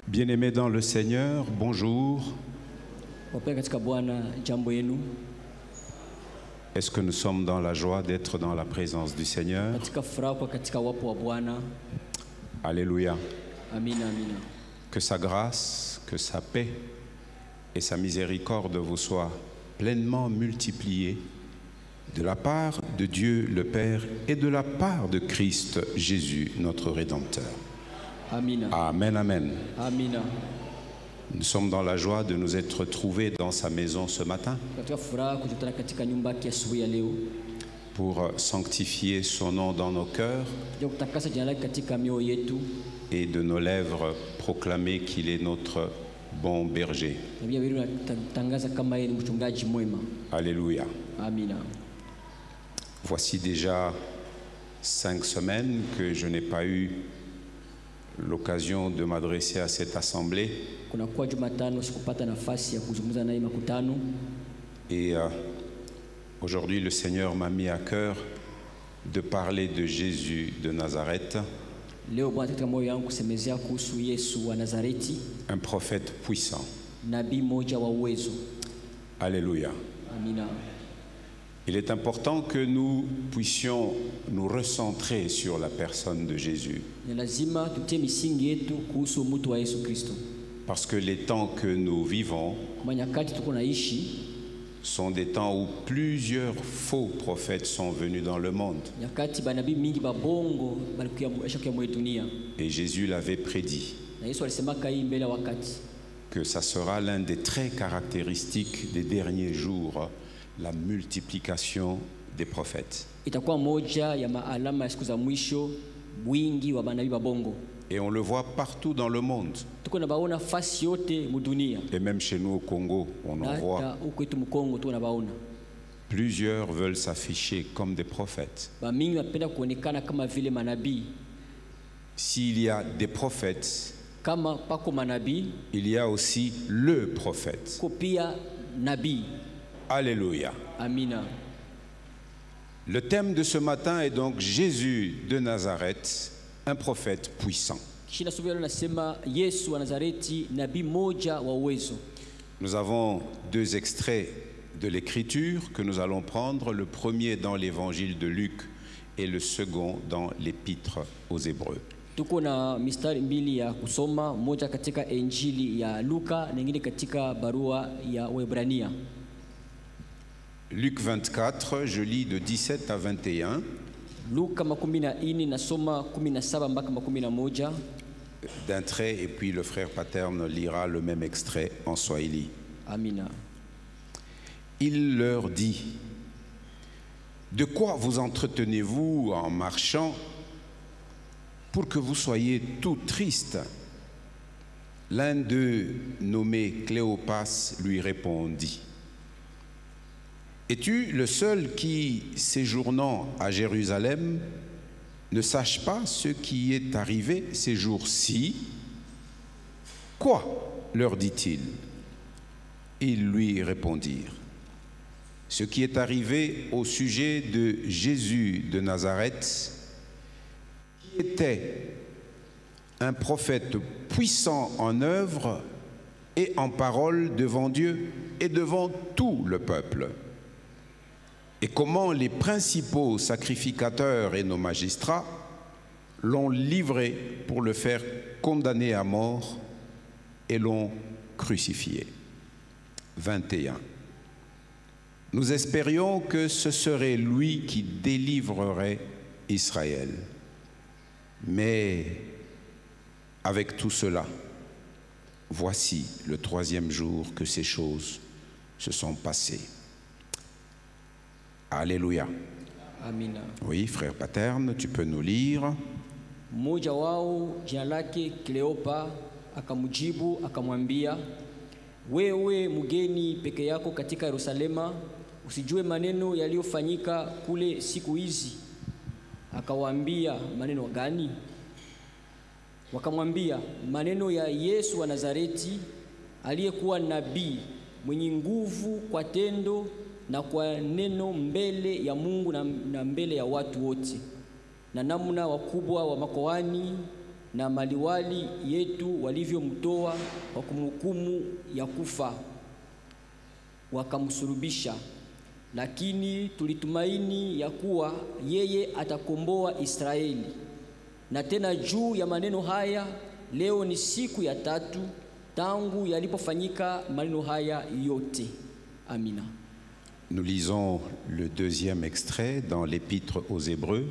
Bien-aimés dans le Seigneur, bonjour. Est-ce que nous sommes dans la joie d'être dans la présence du Seigneur? Alléluia. Que sa grâce, que sa paix et sa miséricorde vous soient pleinement multipliées de la part de Dieu le Père et de la part de Christ Jésus, notre Rédempteur. Amen, amen. Amina. Nous sommes dans la joie de nous être trouvés dans sa maison ce matin pour sanctifier son nom dans nos cœurs et de nos lèvres proclamer qu'il est notre bon berger. Alléluia. Amina. Voici déjà 5 semaines que je n'ai pas eu l'occasion de m'adresser à cette assemblée. Et aujourd'hui, le Seigneur m'a mis à cœur de parler de Jésus de Nazareth, un prophète puissant. Alléluia. Amina. Il est important que nous puissions nous recentrer sur la personne de Jésus. Parce que les temps que nous vivons sont des temps où plusieurs faux prophètes sont venus dans le monde. Et Jésus l'avait prédit que ça sera l'un des traits caractéristiques des derniers jours, la multiplication des prophètes. Et on le voit partout dans le monde. Et même chez nous au Congo, on en voit. Plusieurs veulent s'afficher comme des prophètes. S'il y a des prophètes, il y a aussi le prophète. Alléluia. Amina. Le thème de ce matin est donc Jésus de Nazareth, un prophète puissant. Nous avons 2 extraits de l'Écriture que nous allons prendre, le premier dans l'évangile de Luc et le second dans l'épître aux Hébreux. Luc 24, je lis de 17 à 21. D'un trait, et puis le frère Paterne lira le même extrait en Swahili. Amina. Il leur dit: de quoi vous entretenez-vous en marchant pour que vous soyez tout tristes? L'un d'eux, nommé Cléopas, lui répondit: es-tu le seul qui, séjournant à Jérusalem, ne sache pas ce qui est arrivé ces jours-ci? Quoi? Leur dit-il. Ils lui répondirent: ce qui est arrivé au sujet de Jésus de Nazareth, qui était un prophète puissant en œuvre et en parole devant Dieu et devant tout le peuple. Et comment les principaux sacrificateurs et nos magistrats l'ont livré pour le faire condamner à mort et l'ont crucifié. 21. Nous espérions que ce serait lui qui délivrerait Israël. Mais avec tout cela, voici le 3e jour que ces choses se sont passées. Alléluia. Amina. Oui, frère Paterne, tu peux nous lire. Mmoja wao jina lake Kleopa akamjibu akamwambia, wewe mgeni peke yako katika Yerusalema, usijue maneno yaliyofanyika kule siku hizi? Akawaambia, maneno gani? Wakamwambia, maneno ya Yesu wa Nazareti, aliyekuwa nabii mwenye nguvu kwa tendo na kwa neno mbele ya Mungu na mbele ya watu wote. na namna wakubwa wa makoani na maliwali yetu walivyomtoa kwa kumhukumu ya kufa wakamsulubisha, lakini tulitumaini ya kuwa yeye atakomboa Israeli. Na tena juu ya maneno haya, leo ni siku ya 3 tangu yalipofanyika maneno haya yote. Amina. Nous lisons le 2e extrait dans l'Épître aux Hébreux,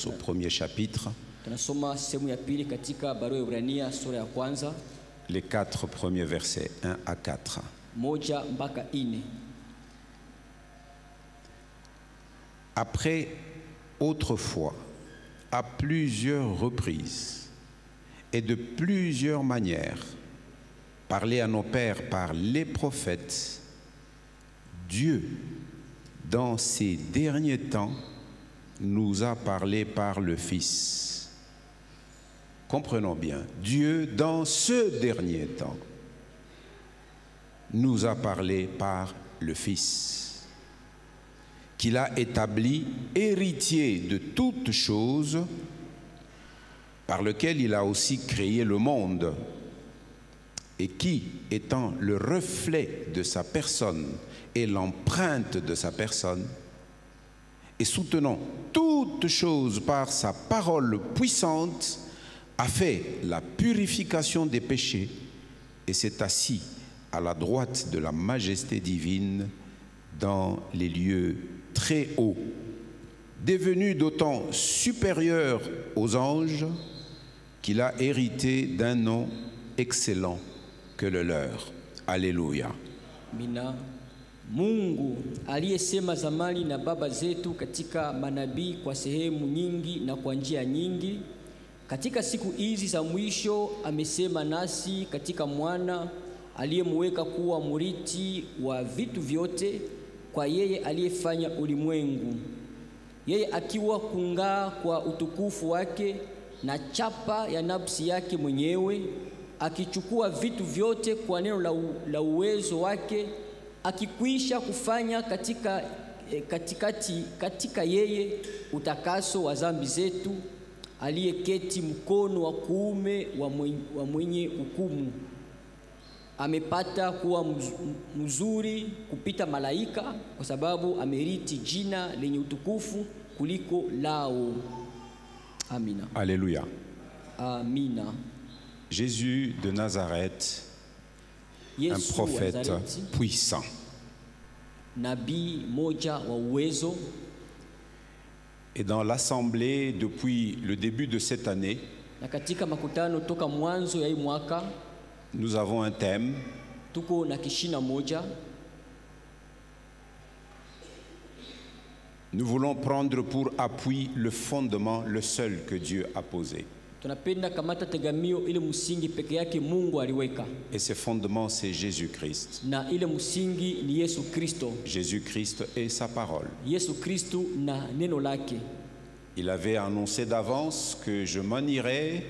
au 1er chapitre, Tunasoma sehemu ya pili katika barua ya Ibrania sura ya kwanza, les 4 premiers versets, 1 à 4. 1 mpaka 4. Après, autrefois, à plusieurs reprises et de plusieurs manières, parler à nos pères par les prophètes, Dieu, dans ces derniers temps, nous a parlé par le Fils. Comprenons bien, Dieu, dans ce dernier temps, nous a parlé par le Fils, qu'il a établi héritier de toutes choses, par lequel il a aussi créé le monde, et qui, étant le reflet de sa personne et l'empreinte de sa personne, et soutenant toutes choses par sa parole puissante, a fait la purification des péchés et s'est assis à la droite de la majesté divine dans les lieux très hauts, devenu d'autant supérieur aux anges qu'il a hérité d'un nom excellent que le leur. Alléluia. Mina. Mungu aliyesema zamani na baba zetu katika manabii kwa sehemu nyingi na kwa njia nyingi, katika siku hizi za mwisho amesema nasi katika mwana aliyemweka kuwa murithi wa vitu vyote, kwa yeye aliyefanya ulimwengu, yeye akiwa kung'aa kwa utukufu wake na chapa ya nafsi yake mwenyewe, akichukua vitu vyote kwa neno la uwezo wake, akikwisha kufanya katika yeye utakaso wa dhambi zetu, aliyeketi mkono wa kuume wa mwenye hukumu. Amepata kuwa mzuri kupita malaika, kwa sababu amerithi jina lenye utukufu kuliko lao. Amina. Alléluia. Amina. Jésus de Nazareth, un prophète puissant. Nabii moja wa uwezo. Et dans l'assemblée, depuis le début de cette année, na katika makutano toka mwanzo ya hii mwaka, nous avons un thème. Tuko na kishina moja. Nous voulons prendre pour appui le fondement, le seul que Dieu a posé. Tunapenda kamata tegamio ile msingi peke yake Mungu aliweka. Et ce fondement, c'est Jésus-Christ. Na ile msingi ni Yesu Kristo. Jésus-Christ et sa parole. Yesu Kristo na neno lake. Il avait annoncé d'avance que je m'en irai,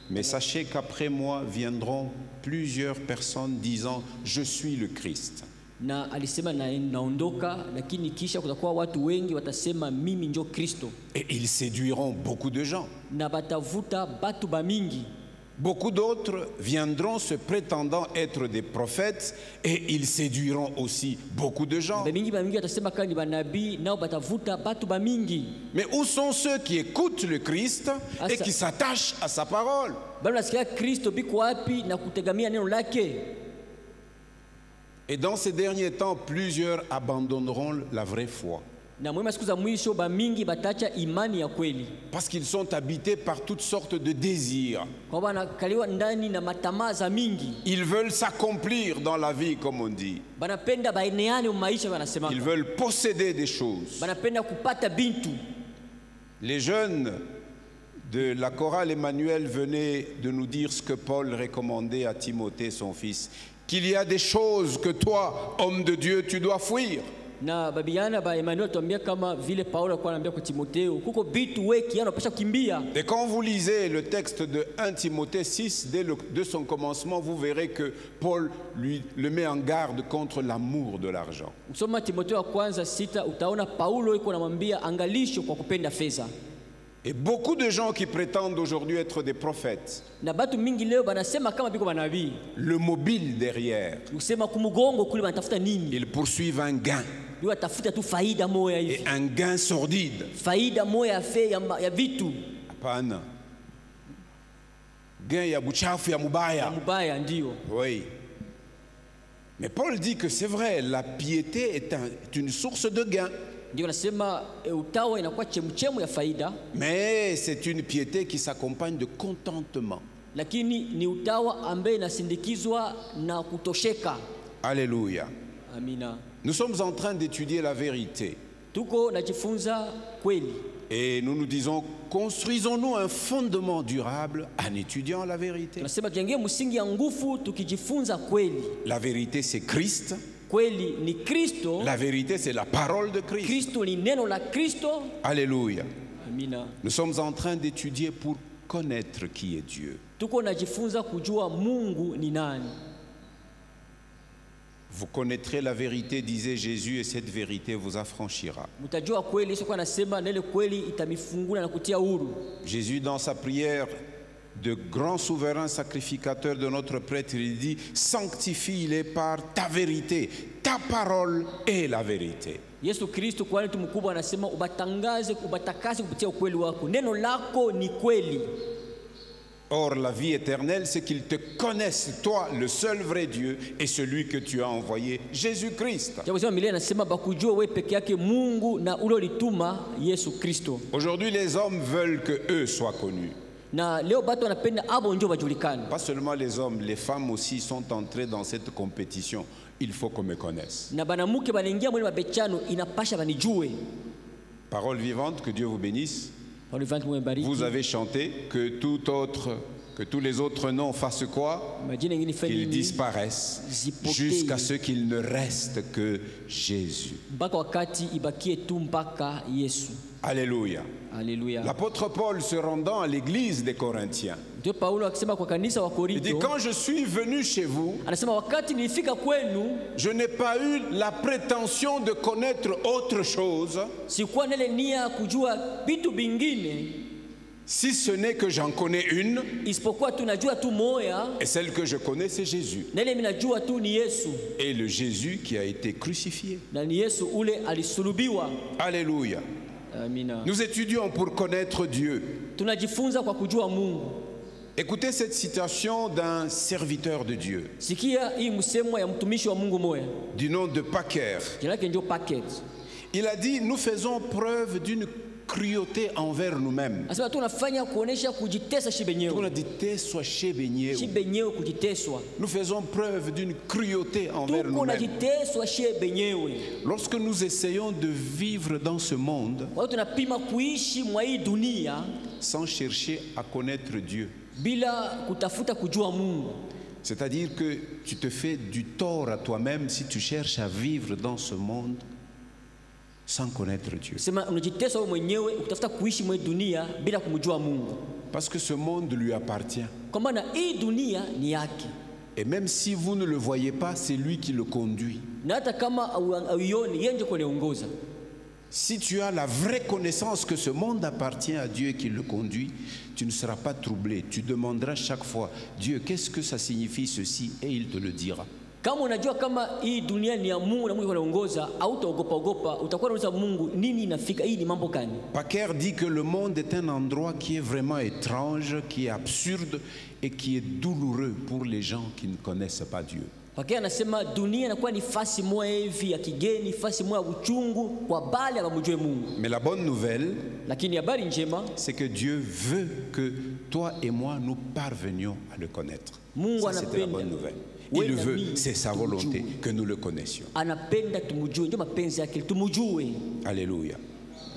mais sachez qu'après moi viendront plusieurs personnes disant je suis le Christ. Na alisema naondoka, lakini kisha kutakuwa watu wengi watasema mimi ndio Kristo. Et ils séduiront beaucoup de gens. Na batavuta batu ba mingi. Beaucoup d'autres viendront se prétendant être des prophètes et ils séduiront aussi beaucoup de gens. Mais où sont ceux qui écoutent le Christ et qui s'attachent à sa parole? Et dans ces derniers temps, plusieurs abandonneront la vraie foi. Parce qu'ils sont habités par toutes sortes de désirs. Ils veulent s'accomplir dans la vie, comme on dit. Ils veulent posséder des choses. Les jeunes de la chorale Emmanuel venaient de nous dire ce que Paul recommandait à Timothée, son fils, qu'il y a des choses que toi, homme de Dieu, tu dois fuir. Na babiana ba Emmanuel tuambia kama vile Paulo alikuwa anambia kwa Timotheo, kuko vitu weki yanapaswa kukimbia. Et quand vous lisez le texte de 1 Timothée 6 de son commencement, vous verrez que Paul lui le met en garde contre l'amour de l'argent. Usoma Timotheo wa kwanza 6 utaona Paulo yuko anamwambia angalisho kwa kupenda fedha. Et beaucoup de gens qui prétendent aujourd'hui être des prophètes, Na batu mingi leo banasema kama biko banabii. le mobile derrière, Usema kumugongo kule banatafuta nini? ils poursuivent un gain, Ndio watafuta tu faida moya et hivi. un gain sordide. Faida moya ya vitu. Hapana. Gain ya buchafu ya mubaya. Mubaya ndio. Oui. Mais Paul dit que c'est vrai, la piété est une source de gain. Ndio nasema utawa inakuwa chemchemu ya faida. Mais c'est une piété qui s'accompagne de contentement. Lakini ni utawa ambaye inasindikizwa na kutosheka. Alléluia. Amina. Nous sommes en train d'étudier la vérité. Tuko najifunza kweli. Et nous nous disons, construisons-nous un fondement durable en étudiant la vérité. Tunasema tujenge msingi ya nguvu tukijifunza kweli. La vérité, c'est Christ. Kweli ni Kristo. La vérité, c'est la parole de Christ. Kristo ni neno la Kristo. Alléluia. Amina. Nous sommes en train d'étudier pour connaître qui est Dieu. Tuko najifunza kujua Mungu ni nani. Vous connaîtrez la vérité, disait Jésus, et cette vérité vous affranchira. Mtajua kweli, sio kwa nasema na ile kweli itamifungula na kutia huru. Jésus, dans sa prière de grand souverain sacrificateur de notre prêtre, il dit, sanctifie-les par ta vérité, ta parole est la vérité. Yesu Kristo kwa mtu mkubwa anasema ubatangaze, ubatakase kupitia ukweli wako. Neno lako ni kweli. Or, la vie éternelle, c'est qu'ils te connaissent, toi, le seul vrai Dieu, et celui que tu as envoyé, Jésus-Christ. Aujourd'hui, les hommes veulent que eux soient connus. Pas seulement les hommes, les femmes aussi sont entrées dans cette compétition. Il faut qu'on me connaisse. Parole vivante, que Dieu vous bénisse. Vous avez chanté que tous les autres noms fassent quoi? Qu'ils disparaissent jusqu'à ce qu'il ne reste que Jésus. Alléluia. L'apôtre Paul, se rendant à l'église des Corinthiens, il dit, quand je suis venu chez vous, je n'ai pas eu la prétention de connaître autre chose, si ce n'est que j'en connais une, et celle que je connais, c'est Jésus. Et le Jésus qui a été crucifié. Alléluia. Nous étudions pour connaître Dieu. Écoutez cette citation d'un serviteur de Dieu du nom de Packer. Il a dit, nous faisons preuve d'une cruauté envers nous-mêmes. Nous faisons preuve d'une cruauté envers nous-mêmes. Lorsque nous essayons de vivre dans ce monde sans chercher à connaître Dieu, c'est-à-dire que tu te fais du tort à toi-même si tu cherches à vivre dans ce monde sans connaître Dieu. Parce que ce monde lui appartient. Et même si vous ne le voyez pas, c'est lui qui le conduit. Si tu as la vraie connaissance que ce monde appartient à Dieu et qu'il le conduit, tu ne seras pas troublé. Tu demanderas chaque fois, Dieu, qu'est-ce que ça signifie ceci? Et il te le dira. Kama unajua kama hii dunia ni ya Mungu na Mungu anaongoza, hautaogopa, utakuwa unauliza Mungu nini inafika, hii ni mambo gani? Packer dit que le monde est un endroit qui est vraiment étrange, qui est absurde et qui est douloureux pour les gens qui ne connaissent pas Dieu. Packer anasema dunia inakuwa ni fasi moja hivi ya kigeni, fasi moja uchungu kwa bali abamjue Mungu. Mais la bonne nouvelle, lakini habari njema, c'est que Dieu veut que toi et moi nous parvenions à le connaître. Mungu ça, c'était la bonne nouvelle. Il veut, c'est sa volonté que nous le connaissions. Alléluia.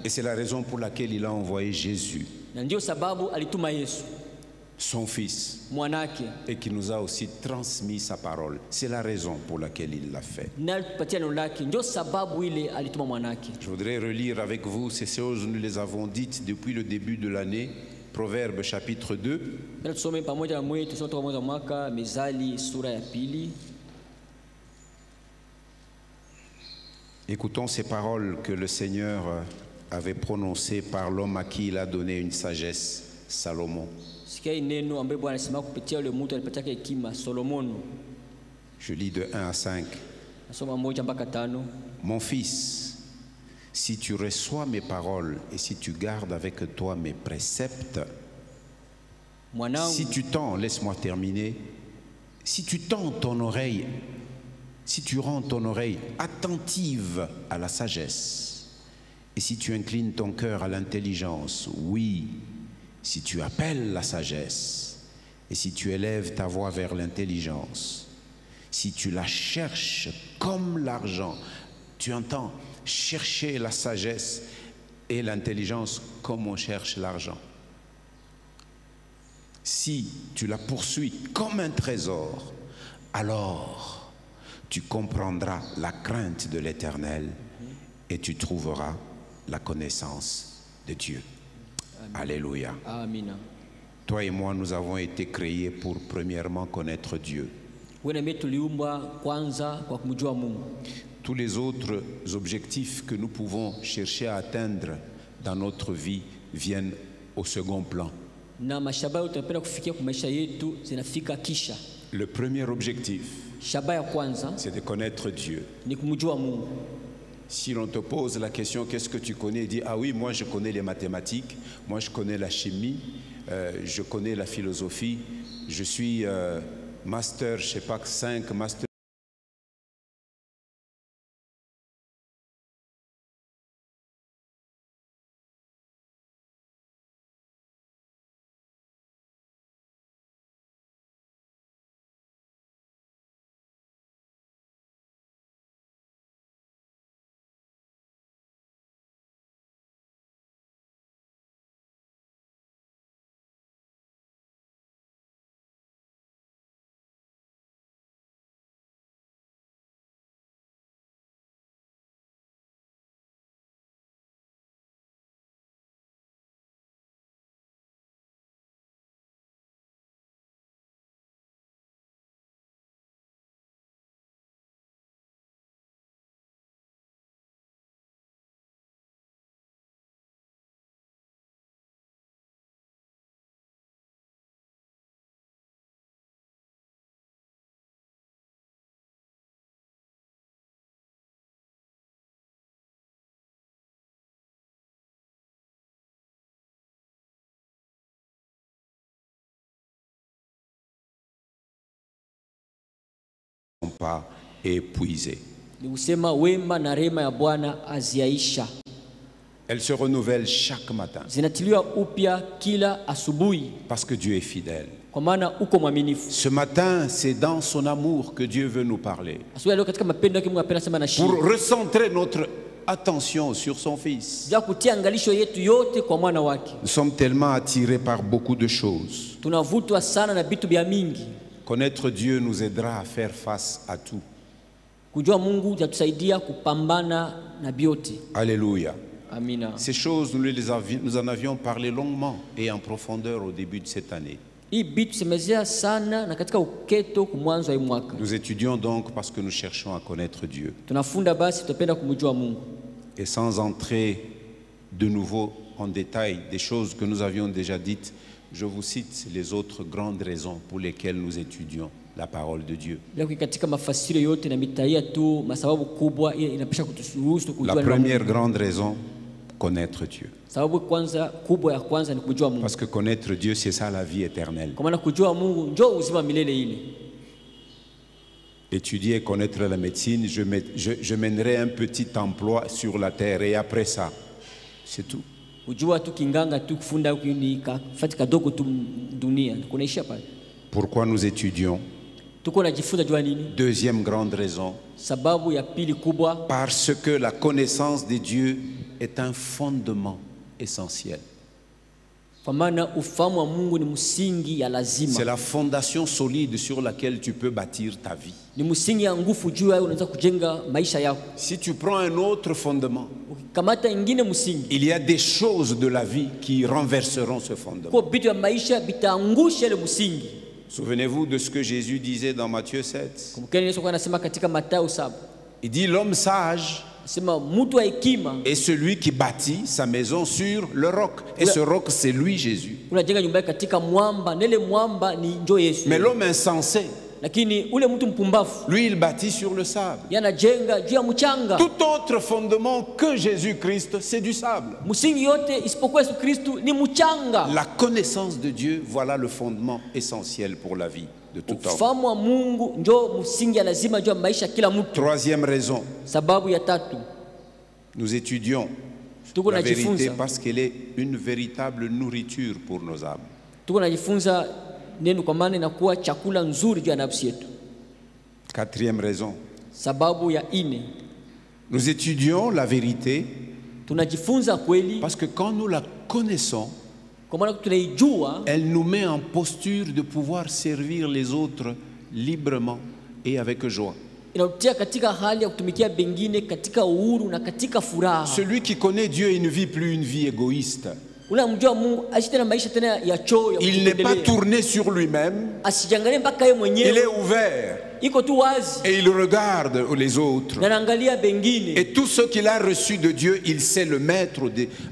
Et c'est la raison pour laquelle il a envoyé Jésus, son fils, et qui nous a aussi transmis sa parole. C'est la raison pour laquelle il l'a fait. Je voudrais relire avec vous ces choses, nous les avons dites depuis le début de l'année. Proverbe chapitre 2. Écoutons ces paroles que le Seigneur avait prononcé par l'homme à qui il a donné une sagesse, Salomon. Sikia neno ambaye Bwana anasema kupitia yule mtu alipatia hekima Solomono. Je lis de 1 à 5. Nasoma 1 mpaka 5. Mon fils, si tu reçois mes paroles et si tu gardes avec toi mes préceptes, si tu tends, laisse-moi terminer, si tu tends ton oreille, si tu rends ton oreille attentive à la sagesse, et si tu inclines ton cœur à l'intelligence, oui, si tu appelles la sagesse, et si tu élèves ta voix vers l'intelligence, si tu la cherches comme l'argent, tu entends chercher la sagesse et l'intelligence comme on cherche l'argent. Si tu la poursuis comme un trésor, alors tu comprendras la crainte de l'Éternel et tu trouveras la connaissance de Dieu. Amen. Alléluia. Amen. Toi et moi, nous avons été créés pour premièrement connaître Dieu. Tous les autres objectifs que nous pouvons chercher à atteindre dans notre vie viennent au second plan. Le premier objectif, c'est de connaître Dieu. Si l'on te pose la question, qu'est-ce que tu connais? Dis, ah oui, moi je connais les mathématiques, moi je connais la chimie, je connais la philosophie, je suis master, je ne sais pas, 5 master. Pas épuisées. Elles se renouvellent chaque matin. Parce que Dieu est fidèle. Ce matin, c'est dans son amour que Dieu veut nous parler. Pour recentrer notre attention sur son Fils. Nous sommes tellement attirés par beaucoup de choses. Connaître Dieu nous aidera à faire face à tout. Alléluia. Amina. Ces choses, nous en avions parlé longuement et en profondeur au début de cette année. Nous étudions donc parce que nous cherchons à connaître Dieu. Et sans entrer de nouveau en détail des choses que nous avions déjà dites, je vous cite les autres grandes raisons pour lesquelles nous étudions la parole de Dieu. La première grande raison, connaître Dieu. Parce que connaître Dieu, c'est ça la vie éternelle. Étudier et connaître la médecine, je mènerai un petit emploi sur la terre et après ça, c'est tout. Pourquoi nous étudions? Deuxième grande raison, parce que la connaissance de Dieu est un fondement essentiel. C'est la fondation solide sur laquelle tu peux bâtir ta vie. Si tu prends un autre fondement, il y a des choses de la vie qui renverseront ce fondement. Souvenez-vous de ce que Jésus disait dans Matthieu 7. Il dit l'homme sage Sema mtu wa hekima est celui qui bâtit sa maison sur le roc. Et ce roc, c'est lui, Jésus. unajenga nyumba yake katika mwamba, nele mwamba ni njo Yesu. Mais l'homme insensé, Lakini ule mtu mpumbavu lui, il bâtit sur le sable. yanajenga juu ya mchanga. Tout autre fondement que Jésus-Christ, c'est du sable. Msingi yote isipokuwa Yesu Kristu ni mchanga. La connaissance de Dieu, voilà le fondement essentiel pour la vie de tout homme. Ufahamu wa Mungu njo msingi ya lazima juu ya maisha kila mtu. Troisième raison, Sababu ya tatu, nous étudions tuko la vérité najifunza parce qu'elle est une véritable nourriture pour nos âmes. tuko najifunza neno kwa maana inakuwa chakula nzuri juu ya nafsi yetu. Quatrième raison, Sababu ya ine, nous étudions la vérité tunajifunza kweli parce que quand nous la connaissons, kwa maana tunaijua, elle nous met en posture de pouvoir servir les autres librement et avec joie. inautia katika hali ya kutumikia bengine katika uhuru na katika furaha. Celui qui connaît Dieu, il ne vit plus une vie égoïste. Ule mjua Mungu aishi tena maisha tena ya choyo. Il n'est pas tourné sur lui-même, Asijangalie mpaka yeye il mwenyewe. est ouvert Iko tu wazi et il regarde les autres. na anaangalia bengine. Et tout ce qu'il a reçu de Dieu, il sait le mettre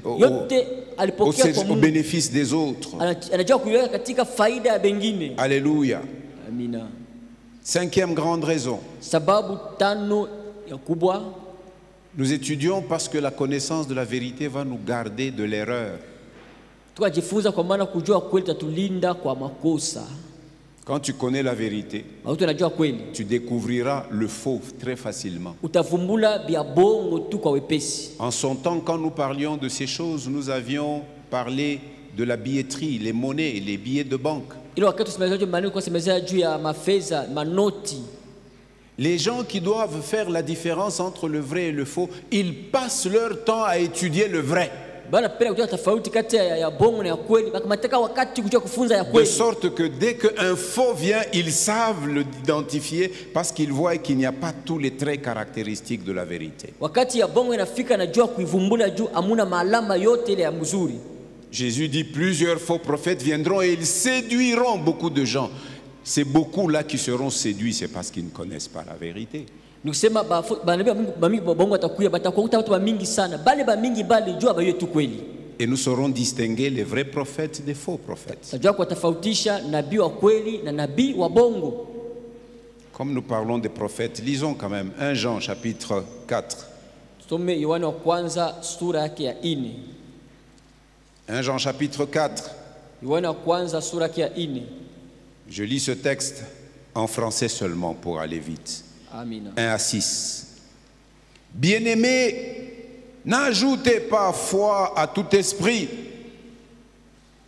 Yote alipokea kwa au Mungu. bénéfice des autres. Anajua kuiweka katika faida ya bengine. Alléluia. Amina. Cinquième grande raison, Sababu tano ya kubwa, nous étudions parce que la connaissance de la vérité va nous garder de l'erreur. tukajifunza kwa maana kujua kweli tatulinda kwa makosa. Quand tu connais la vérité, Watu wanajua kweli, tu découvriras le faux très facilement. utavumbula vya bongo tu kwa wepesi. En son temps, quand nous parlions de ces choses, nous avions parlé de la billetterie, les monnaies, les billets de banque. Ile wakati tusemezea maneno kwa semezea juu ya mafedha, manoti. Les gens qui doivent faire la différence entre le vrai et le faux, ils passent leur temps à étudier le vrai. Bana penda kujua tofauti kati ya bongo na ya kweli, bakamateka wakati kujua kufunza ya De kweli. sorte que dès qu'un faux vient, ils savent l'identifier parce qu'ils voient qu'il n'y a pas tous les traits caractéristiques de la vérité. Wakati ya bongo inafika najua kuivumbula juu amuna maalama yote ile ya mzuri. Jésus dit plusieurs faux prophètes viendront et ils séduiront beaucoup de gens. C'est beaucoup là qui seront séduits, c'est parce qu'ils ne connaissent pas la vérité. Nikusema banabii ba mingi bongo atakuya batakuta watu ba mingi sana. Bale ba mingi bali jua ba yetu kweli. Et nous saurons distinguer les vrais prophètes des faux prophètes. Tajua kuwatofautisha nabii wa kweli na nabii wa bongo. Comme nous parlons des prophètes, lisons quand même 1 Jean chapitre 4. Tusome Yohana wa kwanza sura yake ya 4. 1 Jean chapitre 4. Yohana wa kwanza sura yake ya 4. Je lis ce texte en français seulement pour aller vite. Amina. 1 à 6. Bien-aimés, n'ajoutez pas foi à tout esprit,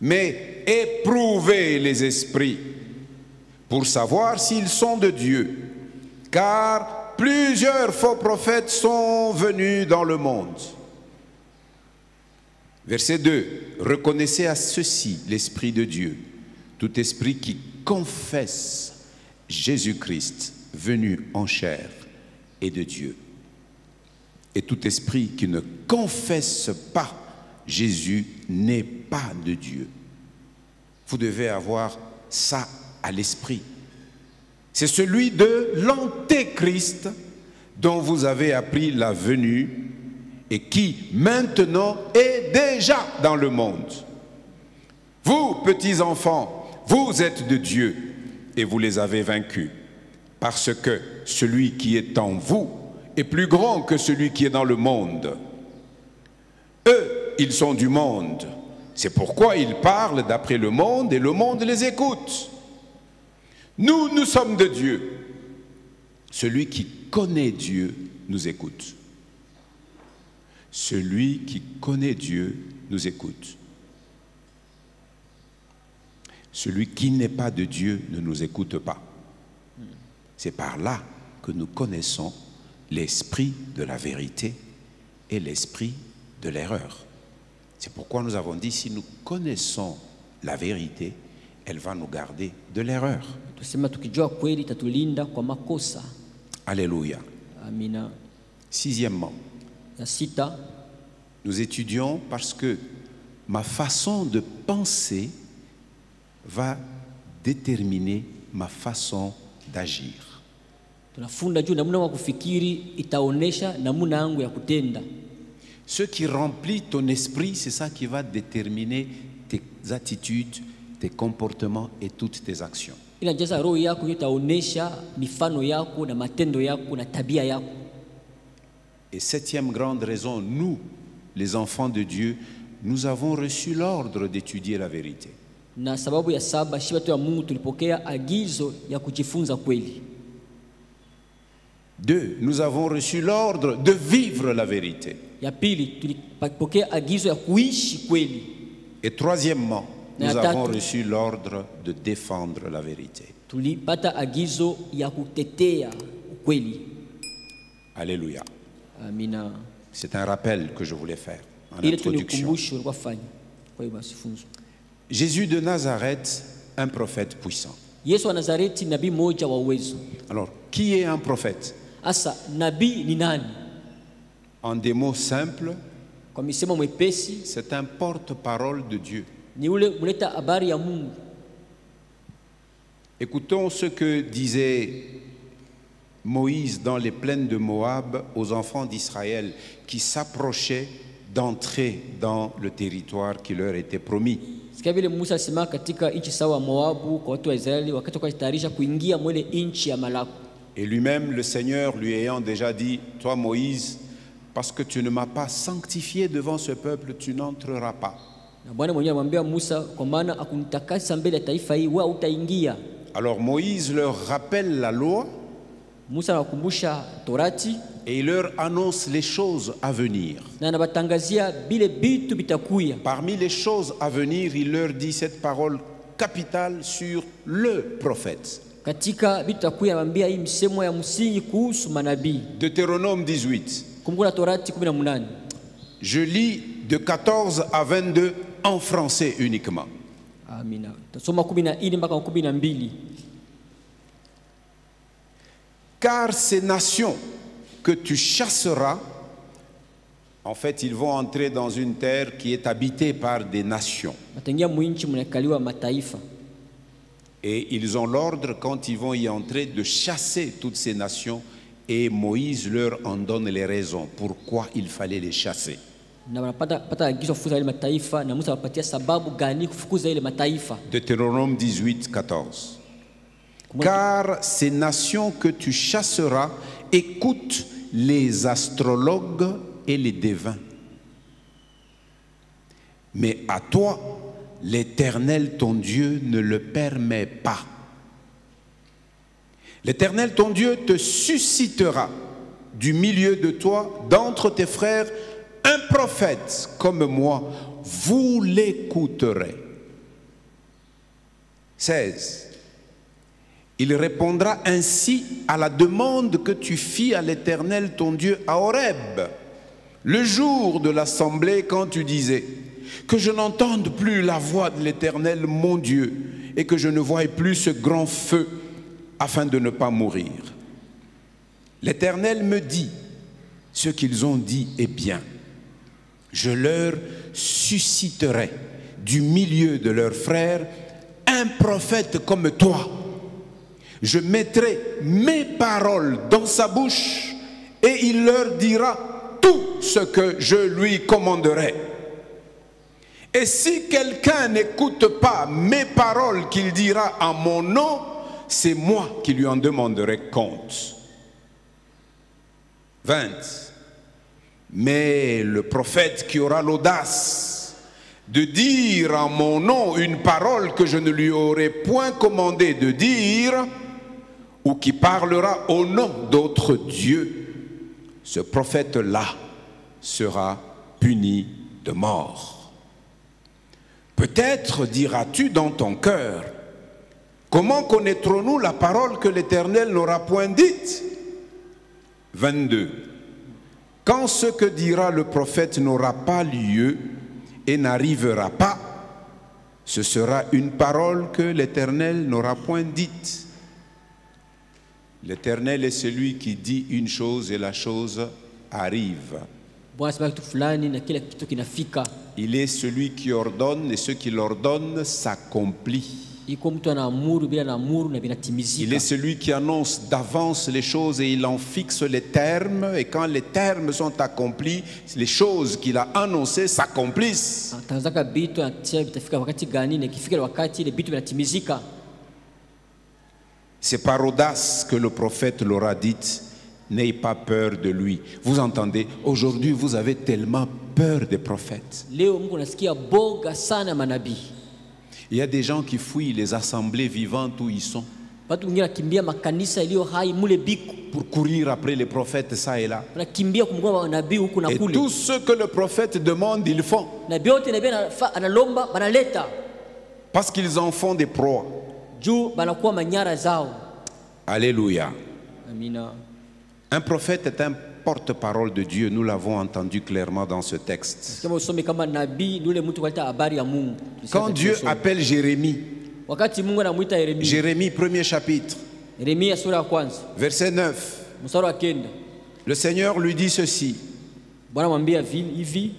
mais éprouvez les esprits pour savoir s'ils sont de Dieu. Car plusieurs faux prophètes sont venus dans le monde. Verset 2. Reconnaissez à ceci l'Esprit de Dieu. Tout esprit qui confesse Jésus-Christ venu en chair est de Dieu. Et tout esprit qui ne confesse pas Jésus n'est pas de Dieu. Vous devez avoir ça à l'esprit. C'est celui de l'Antéchrist dont vous avez appris la venue et qui maintenant est déjà dans le monde. Vous, petits enfants, vous êtes de Dieu et vous les avez vaincus. Parce que celui qui est en vous est plus grand que celui qui est dans le monde. Eux, ils sont du monde. C'est pourquoi ils parlent d'après le monde et le monde les écoute. Nous, nous sommes de Dieu. Celui qui connaît Dieu nous écoute. Celui qui connaît Dieu nous écoute. Celui qui n'est pas de Dieu ne nous écoute pas. C'est par là que nous connaissons l'esprit de la vérité et l'esprit de l'erreur. C'est pourquoi nous avons dit, si nous connaissons la vérité, elle va nous garder de l'erreur. Tusema tukijua kweli tatulinda kwa makosa. Alléluia. Amina. Sixièmement, Ya sita, nous étudions parce que ma façon de penser va déterminer ma façon d'agir. Tunafunda juu namna ya kufikiri itaonesha namna yangu ya kutenda. Ce qui remplit ton esprit, c'est ça qui va déterminer tes attitudes, tes comportements et toutes tes actions. Ila jaza roho yako itaonesha mifano yako na matendo yako na tabia yako. Et septième grande raison, nous, les enfants de Dieu, nous avons reçu l'ordre d'étudier la vérité. Na sababu ya saba, shi watu wa Mungu tulipokea agizo ya kujifunza kweli. 2, nous avons reçu l'ordre de vivre la vérité. Ya pili, tulipokea agizo ya kuishi kweli. Et troisièmement, nous Na avons tatu, reçu l'ordre de défendre la vérité. tulipata agizo ya kutetea ukweli. Alléluia. Amina. C'est un rappel que je voulais faire en Ile tu ni introduction. ukumbusho kwa fanya. Kwa hiyo basi funzo. Jésus de Nazareth, un prophète puissant. Yesu wa Nazareti, nabii mmoja wa uwezo. Alors, qui est un prophète? Asa nabii ni nani? En des mots simples, Kwa misemo mwepesi, c'est un porte-parole de Dieu. ni ule muleta habari ya Mungu. Écoutons ce que disait Moïse dans les plaines de Moab aux enfants d'Israël qui s'approchaient d'entrer dans le territoire qui leur était promis. Sikia vile Musa alisema katika nchi sawa Moabu kwa watu wa Israeli wakati wakitayarisha kuingia mwele nchi ya Malako. Et lui-même, le Seigneur, lui ayant déjà dit, toi Moïse, parce que tu ne m'as pas sanctifié devant ce peuple, tu n'entreras pas. Na Bwana mwenyewe alimwambia Musa, kwa maana akunitakasa mbele ya taifa hii, wewe utaingia. Alors Moïse leur rappelle la loi Musa anakumbusha Torati et il leur annonce les choses à venir. na anabatangazia bile bitu bitakuya. Parmi les choses à venir, il leur dit cette parole capitale sur le prophète. Katika bitu takuya anambia hii msemo ya msingi kuhusu manabii. Deutéronome 18. Kumbuka Torati 18. Je lis de 14 à 22 en français uniquement. Amina. Tasoma 14 mpaka 12. Car ces nations que tu chasseras, en fait, ils vont entrer dans une terre qui est habitée par des nations. Matengia mwinchi mnakaliwa mataifa. Et ils ont l'ordre, quand ils vont y entrer, de chasser toutes ces nations. Et Moïse leur en donne les raisons pourquoi il fallait les chasser. Na wanapata agizo kufukuza ile mataifa na Musa anapatia sababu gani kufukuza ile mataifa. Deutéronome 18, 14. Car ces nations que tu chasseras écoutent les astrologues et les devins. Mais à toi, l'Éternel ton Dieu ne le permet pas. L'Éternel ton Dieu te suscitera du milieu de toi, d'entre tes frères, un prophète comme moi, vous l'écouterez. 16. Il répondra ainsi à la demande que tu fis à l'Éternel ton Dieu à Horeb, le jour de l'assemblée, quand tu disais que je n'entende plus la voix de l'Éternel mon Dieu et que je ne voie plus ce grand feu afin de ne pas mourir. L'Éternel me dit, ce qu'ils ont dit est bien. Je leur susciterai du milieu de leurs frères un prophète comme toi. Je mettrai mes paroles dans sa bouche et il leur dira tout ce que je lui commanderai. Et si quelqu'un n'écoute pas mes paroles qu'il dira en mon nom, c'est moi qui lui en demanderai compte. 20. Mais le prophète qui aura l'audace de dire en mon nom une parole que je ne lui aurai point commandé de dire, ou qui parlera au nom d'autres dieux, ce prophète-là sera puni de mort. Peut-être diras-tu dans ton cœur, comment connaîtrons-nous la parole que l'Éternel n'aura point dite? 22. Quand ce que dira le prophète n'aura pas lieu et n'arrivera pas, ce sera une parole que l'Éternel n'aura point dite. L'Éternel est celui qui dit une chose et la chose arrive. Il est celui qui ordonne et ce qu'il ordonne s'accomplit. iko mtu anaamuru bila naamuru na Il vinatimizika. est celui qui annonce d'avance les choses et il en fixe les termes. Et quand les termes sont accomplis, les choses qu'il a annoncées s'accomplissent. Anatangazaka vitu anatia vitafika wakati gani, na ikifika wakati ile vitu vinatimizika. C'est par audace que le prophète leur a dit, n'ayez pas peur de lui. Vous entendez, aujourd'hui vous avez tellement peur des prophètes. Leo Mungu nasikia boga sana manabii. Il y a des gens qui fuient les assemblées vivantes où ils sont Watu wengine wanakimbia makanisa iliyo hai mule biku. pour courir après les prophètes ça et là. Wanakimbia kumgonga manabii huku na Et kule. tout ce que le prophète demande, ils font. Nabii wote nabii analomba banaleta. Parce qu'ils en font des proies. Juu banakuwa manyara zao. Alléluia. Amina. Un prophète est un porte-parole de Dieu. Nous l'avons entendu clairement dans ce texte. Kama usome kama nabii ni ule mtu kuleta habari ya Mungu. Quand Dieu appelle Jérémie, Wakati Mungu anamuita Yeremia. Jérémie, premier chapitre, Yeremia sura ya kwanza, verset 9, mstari wa 9. le Seigneur lui dit ceci. Bwana mwambia hivi,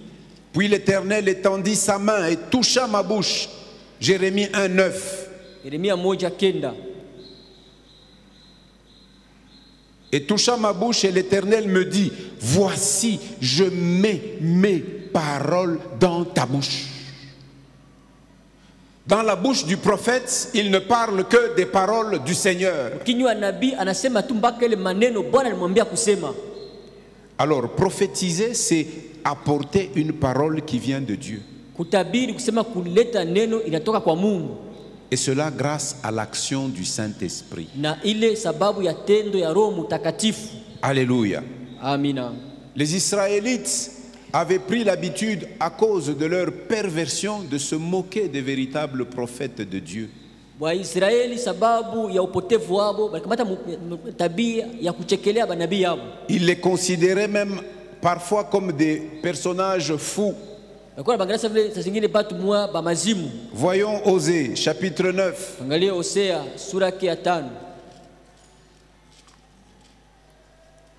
Puis l'Éternel étendit sa main et toucha ma bouche. Jérémie 1, 9. Yeremia 1:9. Et toucha ma bouche et l'Éternel me dit, voici, je mets mes paroles dans ta bouche. Dans la bouche du prophète, il ne parle que des paroles du Seigneur. Kinywa nabii anasema tu mpaka ile maneno Bwana alimwambia kusema. Alors, prophétiser, c'est apporter une parole qui vient de Dieu. Kutabiri kusema kuleta neno inatoka kwa Mungu. Et cela grâce à l'action du Saint-Esprit. Na ile sababu ya tendo ya Roho Mtakatifu. Alléluia. Amina. Les Israélites avaient pris l'habitude, à cause de leur perversion, de se moquer des véritables prophètes de Dieu. Waisraeli sababu ya upotevu wao balikamata tabia ya kuchekelea banabii yao. Ils les considéraient même parfois comme des personnages fous. Walikuwa bangalasa vile saa zingine batu mwa ba mazimu. Voyons Osée, chapitre 9. Angalia Hosea sura ya 5.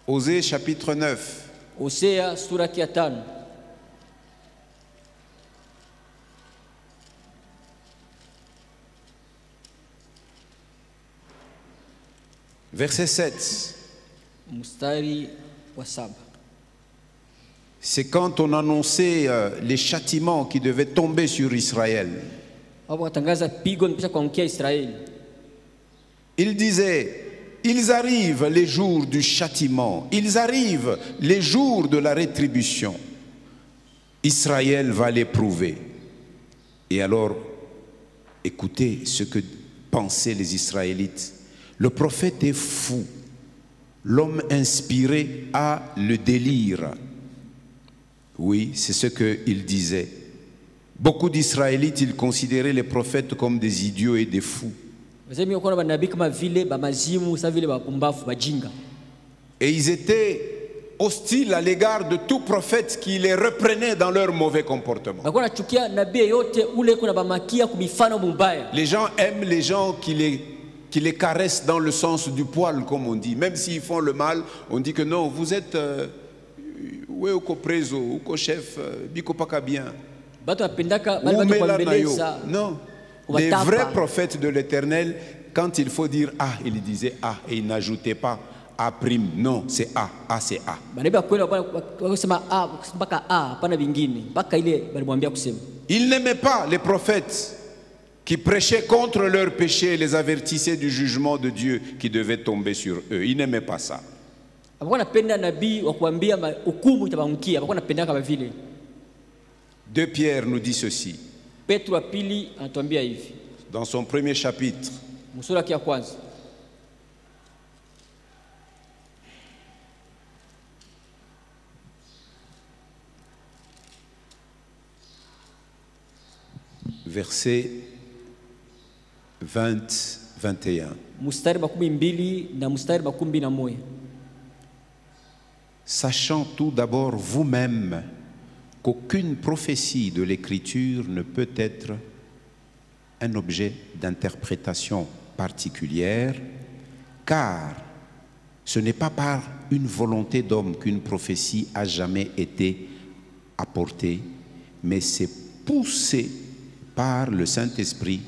Osée, chapitre 9. Hosea sura ya 5. Verset 7. Mstari wa 7. C'est quand on annonçait les châtiments qui devaient tomber sur Israël. Hapo watangaza pigo nisha kuangukia Israeli. Il disait, ils arrivent les jours du châtiment, ils arrivent les jours de la rétribution. Israël va l'éprouver. Et alors, écoutez ce que pensaient les Israélites. Le prophète est fou. L'homme inspiré a le délire. Oui, c'est ce qu'il disait. Beaucoup d'Israélites, ils considéraient les prophètes comme des idiots et des fous. Et ils étaient hostiles à l'égard de tout prophète qui les reprenait dans leur mauvais comportement. Les gens aiment les gens qui les caressent dans le sens du poil, comme on dit. Même s'ils font le mal, on dit que non, vous êtes... Oui, au preso, au chef, biko paka bien. Non, les vrais prophètes de l'Éternel, quand il faut dire A, il disait A et il n'ajoutait pas A prime. Non, c'est A, A c'est A. Ils n'aimaient pas les prophètes qui prêchaient contre leurs péchés et les avertissaient du jugement de Dieu qui devait tomber sur eux. Ils n'aimaient pas ça. 2 Pierre nous dit ceci. Dans son premier chapitre. Verset 20-21. Sachant tout d'abord vous-même qu'aucune prophétie de l'Écriture ne peut être un objet d'interprétation particulière, car ce n'est pas par une volonté d'homme qu'une prophétie a jamais été apportée, mais c'est poussé par le Saint-Esprit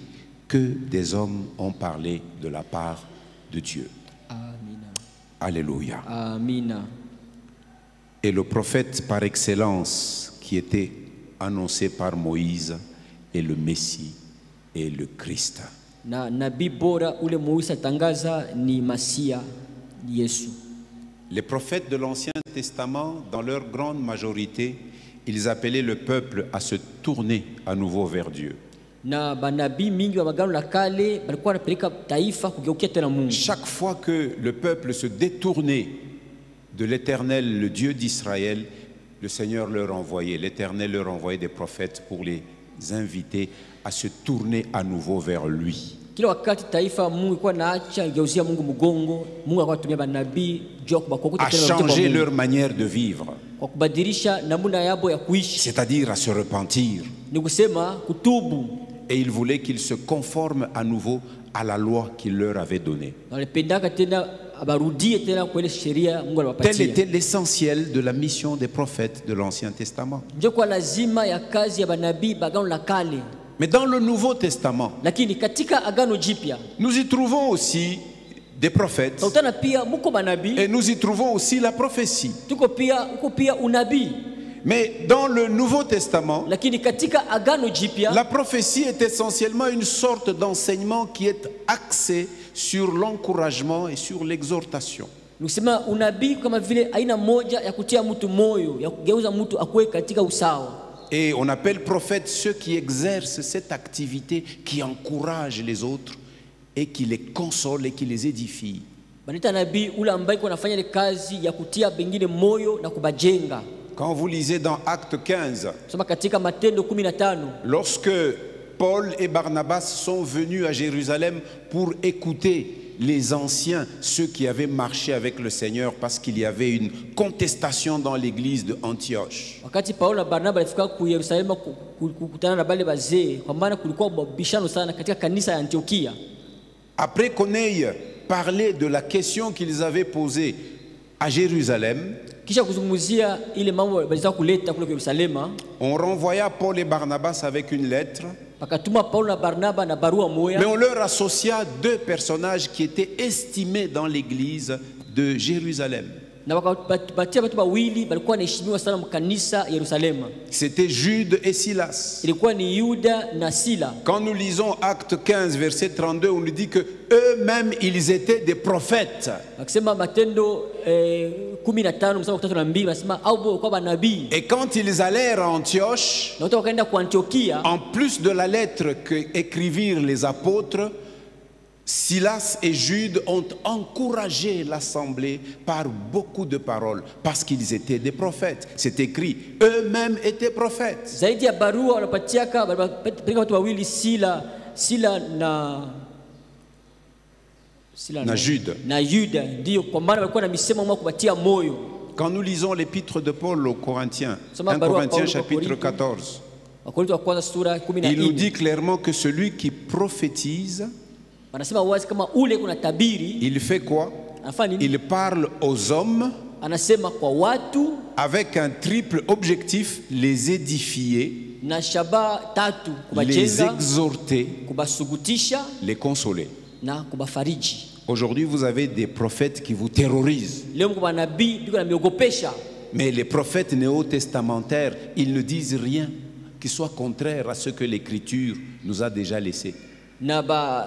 que des hommes ont parlé de la part de Dieu. Amina. Alléluia. Amina. Et le prophète par excellence qui était annoncé par Moïse est le Messie et le Christ. Na nabii bora ule Moisa tangaza ni Masia, ni Yesu. Les prophètes de l'Ancien Testament, dans leur grande majorité, ils appelaient le peuple à se tourner à nouveau vers Dieu. Na banabii mingi wa magano la kale balikuwa wanapeleka taifa kugeukia tena Mungu. Chaque fois que le peuple se détournait de l'Éternel, le Dieu d'Israël, le Seigneur leur envoyait, l'Éternel leur envoyait des prophètes pour les inviter à se tourner à nouveau vers lui. Kila wakati taifa Mungu ilikuwa naacha geuzia Mungu mgongo, Mungu alikuwa anatumia banabii juu kwa à changer leur manière de vivre, kwa kubadilisha namna yao ya kuishi, c'est-à-dire à se repentir. ni kusema kutubu. Et il voulait qu'ils se conforment à nouveau à la loi qu'il leur avait donnée. Walipendaka tena abarudie tena kwa ile sheria Mungu Tel aliwapatia. était l'essentiel de la mission des prophètes de l'Ancien Testament. Ndio kwa lazima ya kazi ya banabii bagano la kale. Mais dans le Nouveau Testament, Lakini katika agano jipya nous y trouvons aussi des prophètes tautana pia muko banabii, et nous y trouvons aussi la prophétie. tuko pia unabii. Mais dans le Nouveau Testament, Lakini katika agano jipya la prophétie est essentiellement une sorte d'enseignement qui est axé sur l'encouragement et sur l'exhortation. Nusema unabii kama vile aina moja ya kutia mtu moyo, ya kugeuza mtu akue katika usawa. Et on appelle prophètes ceux qui exercent cette activité, qui encouragent les autres et qui les consolent et qui les édifient. Banita nabii ule ambaye kwa nafanya ile kazi ya kutia bengine moyo na kubajenga. Quand vous lisez dans Acte 15, Soma katika Matendo 15, lorsque Paul et Barnabas sont venus à Jérusalem pour écouter les anciens, ceux qui avaient marché avec le Seigneur, parce qu'il y avait une contestation dans l'église de Antioche. wakati Paulo na Barnaba walifika ku Yerusalemu kukutana na bale bazee, kwa maana kulikuwa mabishano sana katika kanisa ya Antiokia. Après qu'on ait parlé de la question qu'ils avaient posée à Jérusalem, Kisha kuzungumzia ile mambo walizao kuleta kule Yerusalemu, on renvoya Paul et Barnabas avec une lettre, pakatuma Paulo na Barnaba na barua mais moja, on leur associa deux personnages qui étaient estimés dans l'église de Jérusalem. na wakapatia watu wawili walikuwa wanaheshimiwa sana mkanisa Yerusalemu. C'était Jude et Silas. Ilikuwa ni Yuda na Sila. Quand nous lisons Acte 15, verset 32, on nous dit que eux-mêmes, ils étaient des prophètes. Akisema Matendo 15 mstari wa 32 nasema au kwa manabii. Et quand ils allèrent à Antioche, Na watu wakaenda kwa Antiokia, en plus de la lettre qu'écrivirent les apôtres, Silas et Jude ont encouragé l'assemblée par beaucoup de paroles, parce qu'ils étaient des prophètes. C'est écrit, eux-mêmes étaient prophètes. zaidi ya barua wanapatiaka walipeleka watu wawili Sila Na Jude. na Yuda, ndio kwa maana walikuwa na misemo mwa kupatia moyo. Quand nous lisons l'épître de Paul aux Corinthiens, Soma 1 barua Corinthiens Paulo kwa chapitre Korintho. 14, Wakorintho wa kwanza sura il nous 14 dit clairement que celui qui prophétise, wanasema wazi kama ule kuna tabiri il fait quoi? anafanya nini? Il parle aux hommes Anasema kwa watu avec un triple objectif, les édifier, na shaba tatu, les kubajenga, exhorter, kubasugutisha les consoler. na kubafariji. Aujourd'hui, vous avez des prophètes qui vous terrorisent. Leo mko manabii biko na miogopesha, Mais les prophètes néo-testamentaires, ils ne disent rien qui soit contraire à ce que l'Écriture nous a déjà laissé. na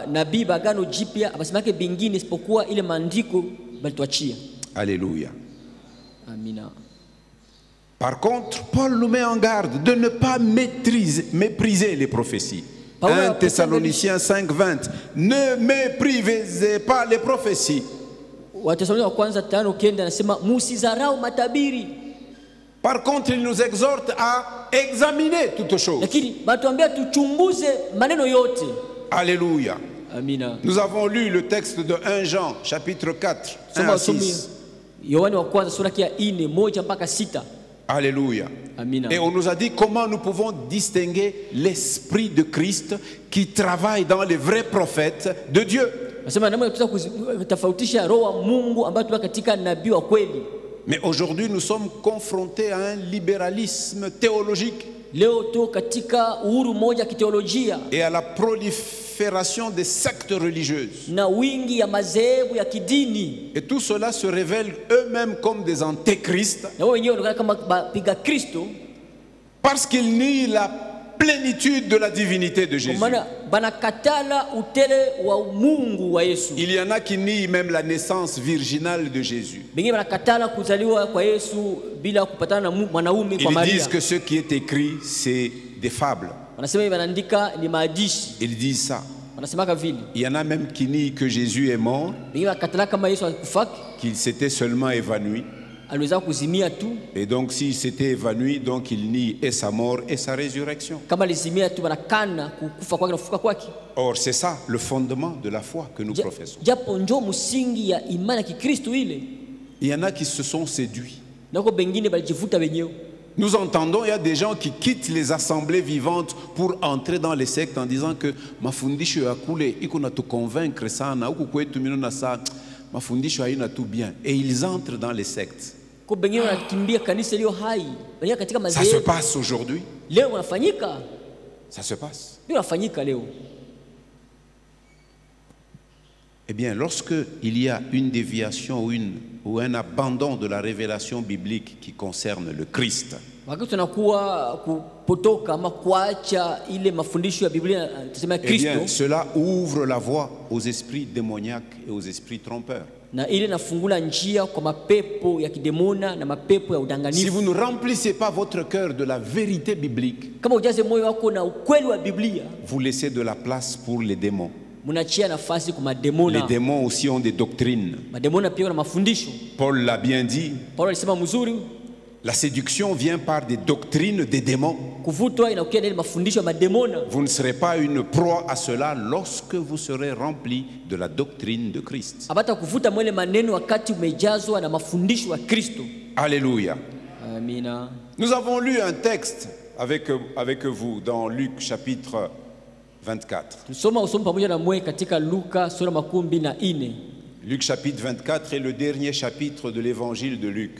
nabii bagano jipya abasimake bingine isipokuwa ile maandiko balituachia. Alléluia. Amina. Par contre, Paul nous met en garde de ne pas mépriser les prophéties. Paul 1 Thessaloniciens 5:20. Ne méprisez pas les prophéties. Wathesalonike wa kwanza 5:9 anasema musizarau matabiri. Par contre, il nous exhorte à examiner toutes choses. Lakini batuambia tuchunguze maneno yote. Alléluia. Amina. Nous avons lu le texte de 1 Jean, chapitre 4, 1 à 6. Yohane wa kwanza sura ya 4 1 mpaka 6. Alléluia. Amina. Et on nous a dit comment nous pouvons distinguer l'esprit de Christ qui travaille dans les vrais prophètes de Dieu. Nasema namna tunaweza kutofautisha roho wa Mungu ambaye tuko katika nabii wa kweli. Mais aujourd'hui, nous sommes confrontés à un libéralisme théologique Leo tu katika uhuru moja kiteolojia et à la prolifération prolifération des sectes religieuses. na wingi ya madhehebu ya kidini, Et tout cela se révèle eux-mêmes comme des antéchrists na wao wenyewe wanaonekana kama bapiga Kristo, parce qu'ils nient la plénitude de la divinité de kwa Jésus. maana banakatala utele wa Mungu wa Yesu. Il y en a qui nient même la naissance virginale de Jésus. Bengine banakatala kuzaliwa kwa Yesu bila kupatana na mwanaume kwa Ils Maria. disent que ce qui est écrit, c'est des fables. Wanasema wanaandika ni maadishi, Ils disent ça. wanasemaka vile. Il y en a même qui nient que Jésus est mort, Bengine banakatala kama Yesu alikufaki, qu'il s'était seulement évanoui. aliweza kuzimia tu. Et donc s'il s'était évanoui, donc il nie et sa mort et sa résurrection. Kama alizimia tu, banakana kukufa kwake na kufuka kwake. Or, c'est ça le fondement de la foi que nous professons. Japo njo msingi ya imani ya Kikristo ile. Il y en a qui se sont séduits. Nako bengine balijivuta wenyewe. Nous entendons, il y a des gens qui quittent les assemblées vivantes pour entrer dans les sectes en disant que mafundisho ya kule iko na tu convaincre sana, huku kwetu mimi na saa mafundisho haina tout bien, et ils entrent dans les sectes. Kwa bengine wanakimbia kanisa iliyo hai. Bengine katika Ça se madhehebu. passe aujourd'hui. Leo wanafanyika. Ça se passe. Leo wanafanyika leo. Eh bien, lorsque il y a une déviation ou un abandon de la révélation biblique qui concerne le Christ, Wakati tunakuwa kupotoka ama kuacha ile mafundisho ya Biblia tuseme eh bien, Kristo, cela ouvre la voie aux esprits démoniaques et aux esprits trompeurs. na ile nafungula njia kwa mapepo ya kidemona na mapepo ya Si udanganyifu. vous ne remplissez pas votre cœur de la vérité biblique, Kama ujaze moyo wako na ukweli wa Biblia, vous laissez de la place pour les démons. mnachia nafasi kwa Les mademona. démons aussi ont des doctrines. Mademona pia na mafundisho. Paul l'a bien dit, Paulo alisema mzuri, la séduction vient par des doctrines des démons. kuvutwa inakuja na ile mafundisho ya mademona. Vous ne serez pas une proie à cela lorsque vous serez rempli de la doctrine de Christ. Abata kuvuta mwele maneno wakati umejazwa na mafundisho ya Kristo. Alléluia. Amina. Nous avons lu un texte avec vous dans Luc chapitre 24. Tusoma usomo pamoja na mwe katika Luka sura 24. Luc chapitre 24 est le dernier chapitre de l'évangile de Luc.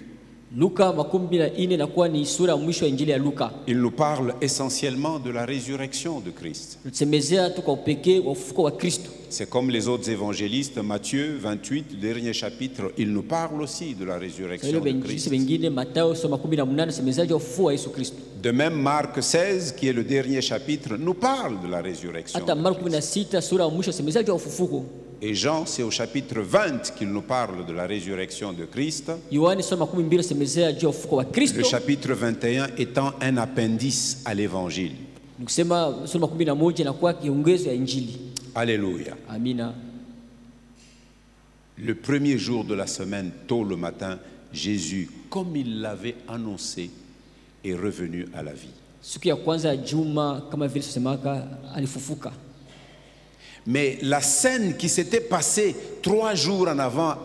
Luka 24 inakuwa ni sura ya mwisho ya injili ya Luka. Il nous parle essentiellement de la résurrection de Christ. Tusemezea tu kwa upekee wa ufufuko wa Kristo. C'est comme les autres évangélistes, Matthieu 28, le dernier chapitre, il nous parle aussi de la résurrection Ile de benjisi Christ. wengine Mathayo sura 18 semezea ya ufufuo wa Yesu Kristo. De même, Marc 16, qui est le dernier chapitre, nous parle de la résurrection. Hata de Marko Christ. 16 sura ya mwisho semezea ya ufufuko. Et Jean, c'est au chapitre 20 qu'il nous parle de la résurrection de Christ. Yohani sura 12 semezea ya ufufuko wa Le Kristo. chapitre 21 étant un appendice à l'évangile. Nikusema sura 11 inakuwa kiongezo ya injili. Alléluia. Amina. Le premier jour de la semaine, tôt le matin, Jésus, comme il l'avait annoncé, est revenu à la vie. Siku ya kwanza ya juma kama vile tusemaka alifufuka. Mais la scène qui s'était passée 3 jours en avant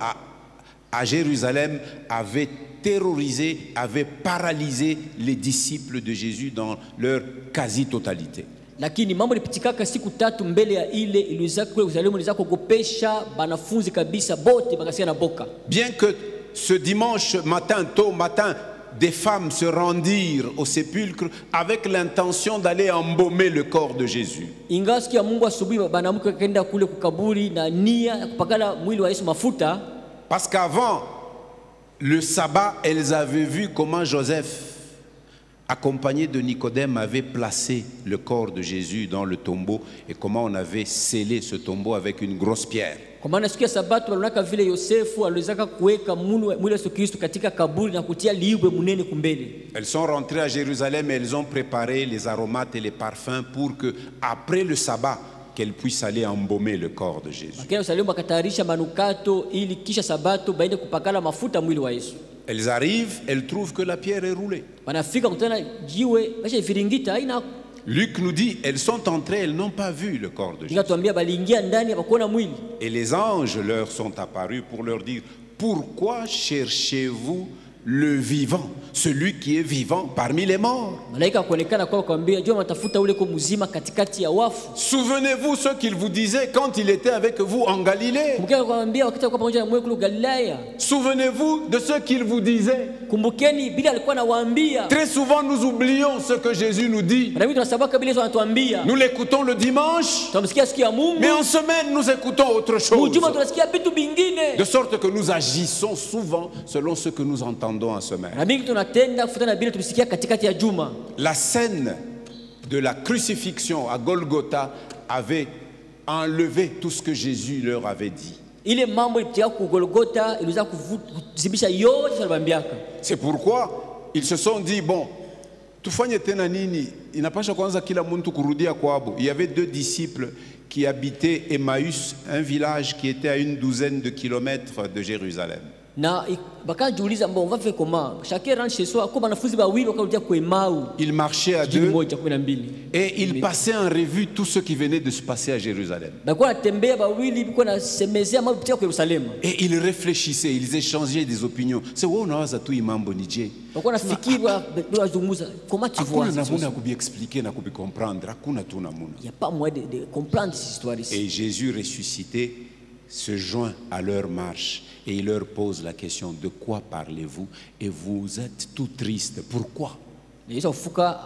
à Jérusalem avait terrorisé, avait paralysé les disciples de Jésus dans leur quasi-totalité. Lakini mambo lipitikaka siku tatu mbele ya ile iliweza kule Yerusalemu, iliweza kuogopesha banafunzi kabisa, bote bakasia na boka. Bien que ce dimanche matin, tôt matin, des femmes se rendirent au sépulcre avec l'intention d'aller embaumer le corps de Jésus. Ingawa siku ya Mungu asubuhi banaamka kaenda kule kukaburi na nia ya kupakala mwili wa Yesu mafuta. Parce qu'avant le sabbat, elles avaient vu comment Joseph, accompagné de Nicodème, avait placé le corps de Jésus dans le tombeau et comment on avait scellé ce tombeau avec une grosse pierre. Kwa maana siku ya Sabato waliona vile Yosefu aliweza kuweka mwili wa Yesu Kristo katika kaburi na kutia liibwe munene kumbele. Elles sont rentrées à Jérusalem et elles ont préparé les aromates et les parfums pour que, après le sabbat, qu'elles puissent aller embaumer le corps de Jésus. Wakati Yerusalemu akatayarisha manukato ili kisha Sabato baende kupakala mafuta mwili wa Yesu. Elles arrivent, elles trouvent que la pierre est roulée. Wanafika kutana jiwe basha viringita haina. Luc nous dit, elles sont entrées, elles n'ont pas vu le corps de Jésus. Nikatuambia baliingia ndani hapakuona mwili. Et les anges leur sont apparus pour leur dire, pourquoi cherchez-vous le vivant, celui qui est vivant parmi les morts. Malaika akaonekana kwa akamwambia, "Njoo mtafuta ule mzima katikati ya wafu." Souvenez-vous ce qu'il vous disait quand il était avec vous en Galilée. Kumbukeni akamwambia wakati alikuwa pamoja na mwe kule Galilaya. Souvenez-vous de ce qu'il vous disait. Kumbukeni bila alikuwa anawaambia. Très souvent nous oublions ce que Jésus nous dit. Na mimi tunasahau kabisa Yesu anatuambia. Nous l'écoutons le dimanche, Tunamsikia siku ya Mungu. mais en semaine nous écoutons autre chose. Mjuma tunasikia vitu vingine. De sorte que nous agissons souvent selon ce que nous entendons en semaine. Na mingi tunatenda kufuatana na bila tulisikia katikati ya juma. La scène de la crucifixion à Golgotha avait enlevé tout ce que Jésus leur avait dit. Ile mambo ilipitia ku Golgotha iliweza kuzibisha yote aliyowaambiaka. C'est pourquoi ils se sont dit, bon, tufanye tena nini? Inapasha kwanza kila mtu kurudia kwabo. Il y avait 2 disciples qui habitaient Emmaüs, un village qui était à une 12aine de kilomètres de Jérusalem. Na bakajiuliza mbona on va faire comment? Chacun rentre chez soi, kwa wanafunzi wawili wakarudia kwa Emau. Ils marchaient à 2 12 et ils passaient en revue tout ce qui venait de se passer à Jérusalem. Bakuwa natembea wawili biko na semezea mambo kupitia kwa Yerusalemu. Et ils réfléchissaient, ils échangeaient des opinions. C'est wewe unawaza tu imambo ni je? Bakuwa nafikiri wazungumza, comment tu vois? Hakuna namuna kubiexpliquer na kubicomprendre, hakuna tu namuna. Il y a pas moyen de comprendre cette histoire ici. Et Jésus ressuscité se joint à leur marche et il leur pose la question: de quoi parlez-vous? Et vous êtes tout triste. Pourquoi? Cléopas,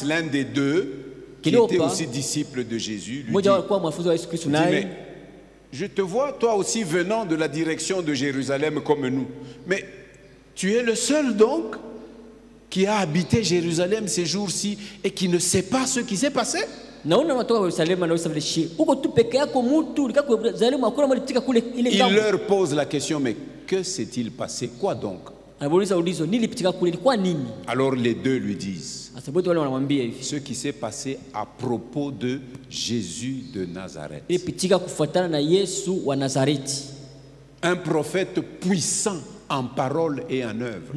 l'un des 2, qui était aussi disciple de Jésus, lui dit: mais je te vois toi aussi venant de la direction de Jérusalem comme nous. Mais tu es le seul donc qui a habité Jérusalem ces jours-ci et qui ne sait pas ce qui s'est passé? Il leur pose la question: mais que s'est-il passé? Quoi donc? Alors les 2 lui disent ce qui s'est passé à propos de Jésus de Nazareth. Un prophète puissant en parole et en œuvre.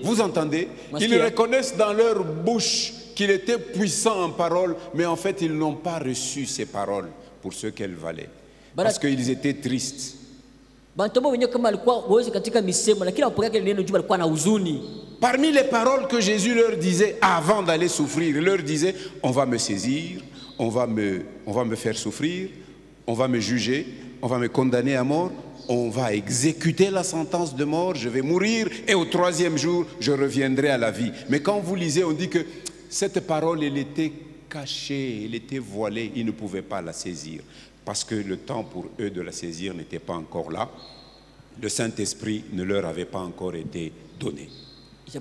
Vous entendez? Ils reconnaissent dans leur bouche qu'il était puissant en parole, mais en fait ils n'ont pas reçu ces paroles pour ce qu'elles valaient, parce qu'ils étaient tristes. Parmi les paroles que Jésus leur disait avant d'aller souffrir, il leur disait: on va me saisir, on va me faire souffrir, on va me juger, on va me condamner à mort, on va exécuter la sentence de mort, je vais mourir et au 3e jour, je reviendrai à la vie. Mais quand vous lisez, on dit que cette parole, elle était cachée, elle était voilée, ils ne pouvaient pas la saisir parce que le temps pour eux de la saisir n'était pas encore là. Le Saint-Esprit ne leur avait pas encore été donné. Un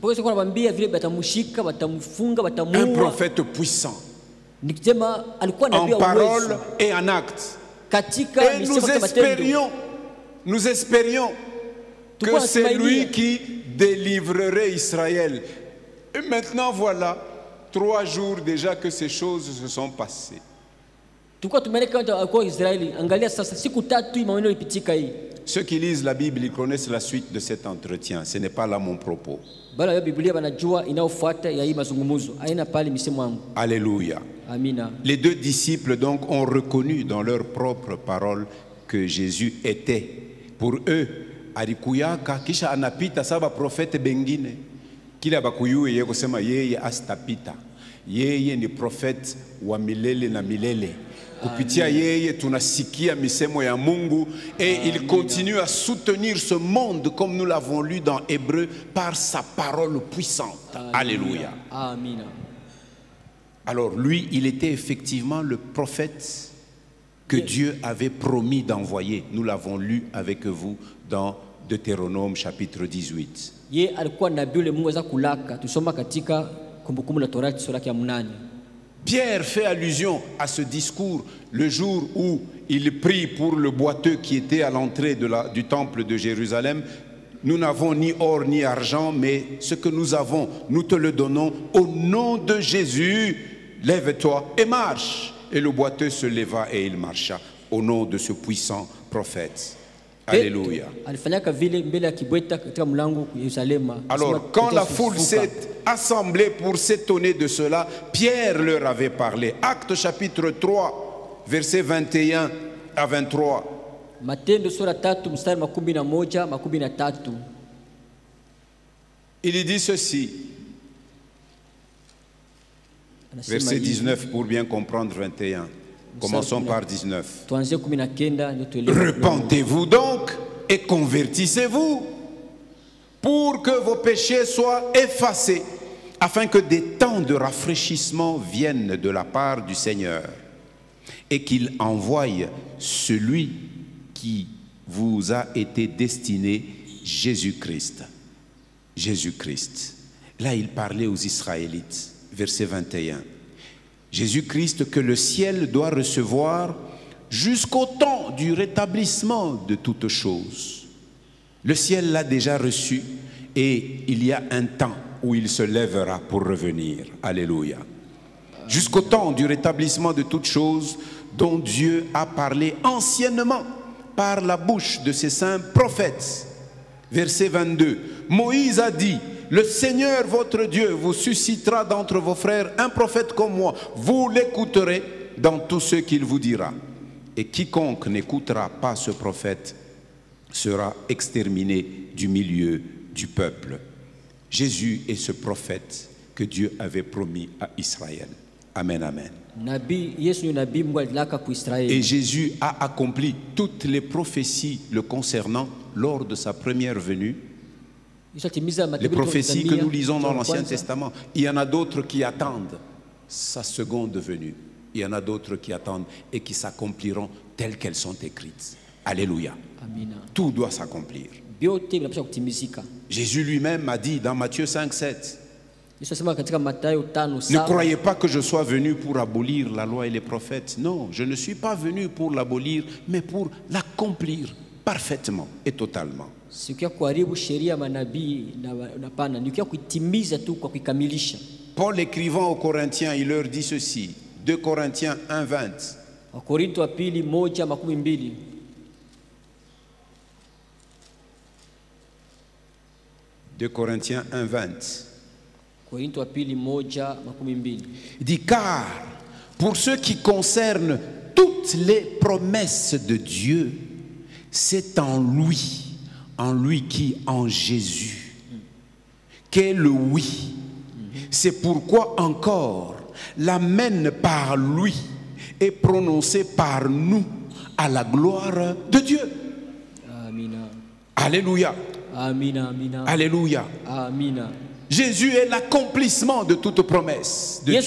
prophète puissant en parole et en acte. Et nous espérions que c'est lui qui délivrerait Israël. Et maintenant voilà, 3 jours déjà que ces choses se sont passées. Ceux qui lisent la Bible, ils connaissent la suite de cet entretien. Ce n'est pas là mon propos. Alléluia. Les 2 disciples donc ont reconnu dans leurs propres paroles que Jésus était. Pour eux, alikuyaka kisha anapita saba prophète bengine. Kila bakuyue yeye kusema yeye astapita. Yeye ni prophète wa milele na milele. Kupitia yeye tunasikia misemo ya Mungu, et il continue à soutenir ce monde comme nous l'avons lu dans Hébreu par sa parole puissante. Alléluia. Amen. Alors lui, il était effectivement le prophète que Dieu avait promis d'envoyer. Nous l'avons lu avec vous dans Deutéronome chapitre 18. Pierre fait allusion à ce discours le jour où il prie pour le boiteux qui était à l'entrée du temple de Jérusalem. Nous n'avons ni or ni argent, mais ce que nous avons, nous te le donnons. Au nom de Jésus, lève-toi et marche. Et le boiteux se leva et il marcha au nom de ce puissant prophète. Alléluia. Alors, quand la foule s'est assemblée pour s'étonner de cela, Pierre leur avait parlé. Actes chapitre 3, versets 21 à 23. Matendo sura 3 mstari 11, 13. Il dit ceci, verset 19 pour bien comprendre 21. Commençons par 19. Repentez-vous donc et convertissez-vous pour que vos péchés soient effacés, afin que des temps de rafraîchissement viennent de la part du Seigneur et qu'il envoie celui qui vous a été destiné, Jésus-Christ. Jésus-Christ. Là, il parlait aux Israélites, verset 21. Jésus-Christ que le ciel doit recevoir jusqu'au temps du rétablissement de toutes choses. Le ciel l'a déjà reçu et il y a un temps où il se lèvera pour revenir. Alléluia. Jusqu'au temps du rétablissement de toutes choses dont Dieu a parlé anciennement par la bouche de ses saints prophètes. Verset 22. Moïse a dit, le Seigneur votre Dieu vous suscitera d'entre vos frères un prophète comme moi. Vous l'écouterez dans tout ce qu'il vous dira. Et quiconque n'écoutera pas ce prophète sera exterminé du milieu du peuple. Jésus est ce prophète que Dieu avait promis à Israël. Amen, amen. Et Jésus a accompli toutes les prophéties le concernant lors de sa première venue. Les prophéties que nous lisons dans l'Ancien Testament, il y en a d'autres qui attendent sa seconde venue. Il y en a d'autres qui attendent et qui s'accompliront telles qu'elles sont écrites. Alléluia. Amina. Tout doit s'accomplir. Jésus lui-même a dit dans Matthieu 5, 7, ne croyez pas que je sois venu pour abolir la loi et les prophètes. Non, je ne suis pas venu pour l'abolir, mais pour l'accomplir parfaitement et totalement. Paul écrivant aux Corinthiens, il leur dit ceci, 2 Corinthiens 1, 20. 2 Corinthiens 1, 20. Il dit, car pour ce qui concerne toutes les promesses de Dieu, c'est en lui qui en Jésus, qu'est le oui. C'est pourquoi encore l'amen par lui est prononcé par nous à la gloire de Dieu. Amina. Alléluia. Amina, amina. Alléluia. Amina. Jésus est l'accomplissement de toute promesse de Dieu.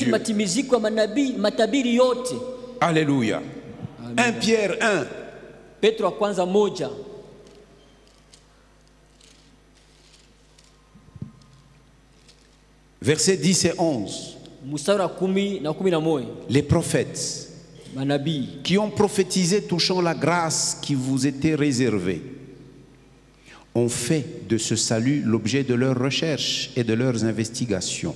Alléluia. 1 Pierre 1. Petro kwanza moja. Versets 10 et 11. Les prophètes qui ont prophétisé touchant la grâce qui vous était réservée ont fait de ce salut l'objet de leurs recherches et de leurs investigations,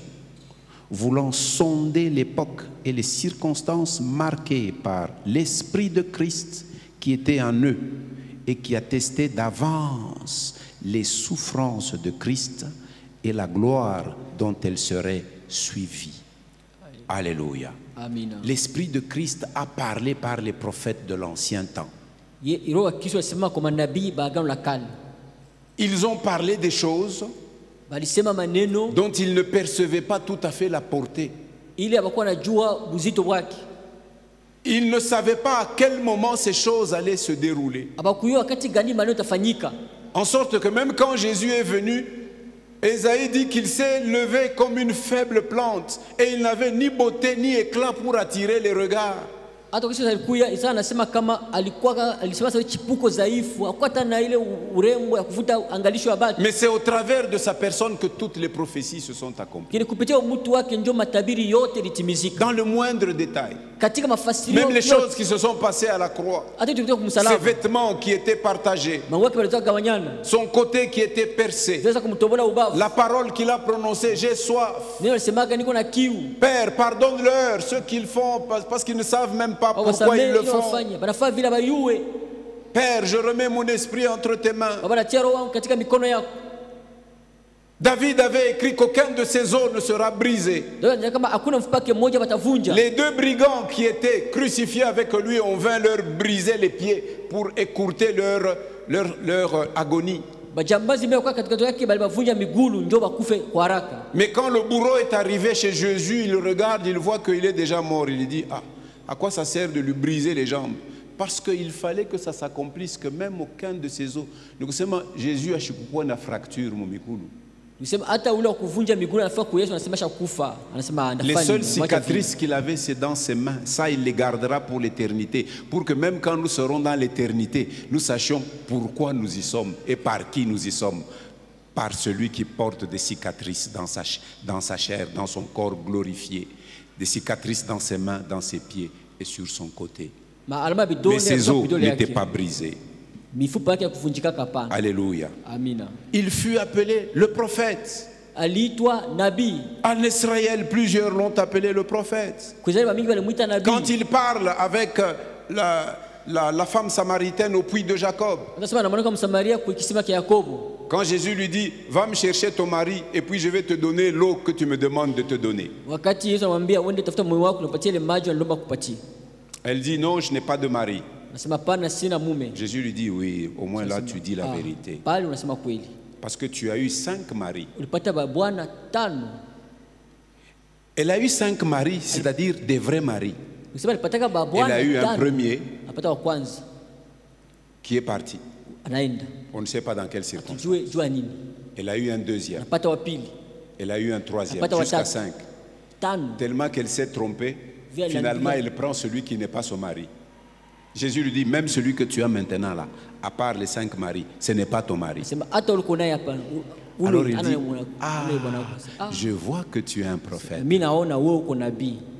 voulant sonder l'époque et les circonstances marquées par l'Esprit de Christ qui était en eux et qui attestait d'avance les souffrances de Christ et la gloire dont elles seraient suivies. Alléluia. L'Esprit de Christ a parlé par les prophètes de l'ancien temps. Ils ont parlé des choses dont ils ne percevaient pas tout à fait la portée. Ils ne savaient pas à quel moment ces choses allaient se dérouler. En sorte que même quand Jésus est venu, Ésaïe dit qu'il s'est levé comme une faible plante et il n'avait ni beauté ni éclat pour attirer les regards. Mais c'est au travers de sa personne que toutes les prophéties se sont accomplies. Dans le moindre détail. Même les choses qui se sont passées à la croix. Ses vêtements qui étaient partagés. Son côté qui était percé. La parole qu'il a prononcée, j'ai soif. Père, pardonne-leur ce qu'ils font parce qu'ils ne savent même pas pourquoi ils le font. Père, je remets mon esprit entre tes mains. David avait écrit qu'aucun de ses os ne sera brisé. Les deux brigands qui étaient crucifiés avec lui ont vain leur briser les pieds pour écourter leur agonie. Mais quand le bourreau est arrivé chez Jésus, il regarde, il voit qu'il est déjà mort. Il dit, ah, à quoi ça sert de lui briser les jambes? Parce qu'il fallait que ça s'accomplisse, que même aucun de ses os. Donc Jésus a une fracture, mon mikulu. Les seules cicatrices qu'il avait, c'est dans ses mains. Ça, il les gardera pour l'éternité. Pour que même quand nous serons dans l'éternité, nous sachions pourquoi nous y sommes et par qui nous y sommes. Par celui qui porte des cicatrices dans sa chair, dans son corps glorifié. Des cicatrices dans ses mains, dans ses pieds et sur son côté. Mais ses os n'étaient pas brisés. Alléluia. Il fut appelé le prophète. En Israël, plusieurs l'ont appelé le prophète. Quand il parle avec la femme samaritaine au puits de Jacob, quand Jésus lui dit, va me chercher ton mari et puis je vais te donner l'eau que tu me demandes de te donner. Elle dit, non, je n'ai pas de mari. Jésus lui dit, oui, au moins là tu dis la vérité. Parce que tu as eu 5 maris. Elle a eu 5 maris, c'est-à-dire des vrais maris. Elle a eu un premier qui est parti. On ne sait pas dans quelles circonstances. Elle a eu un deuxième. Elle a eu un troisième, jusqu'à 5. Tellement qu'elle s'est trompée, finalement elle prend celui qui n'est pas son mari. Jésus lui dit, même celui que tu as maintenant là, à part les 5 maris, ce n'est pas ton mari. Alors il dit, ah, je vois que tu es un prophète.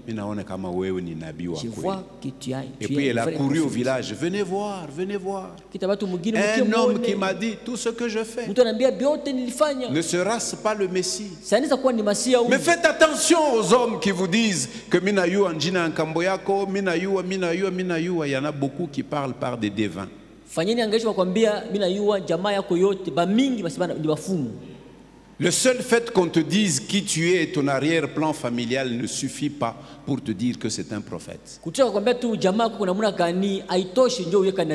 Je vois que tu as. Et puis elle a couru au village, venez voir, venez voir. Un homme qui m'a dit, tout ce que je fais, ne sera-ce pas le Messie? Mais faites attention aux hommes qui vous disent que Minayua Njina Nkamboyako, Minayua. Il y en a beaucoup qui parlent par des devins. Le seul fait qu'on te dise qui tu es et ton arrière-plan familial ne suffit pas pour te dire que c'est un prophète.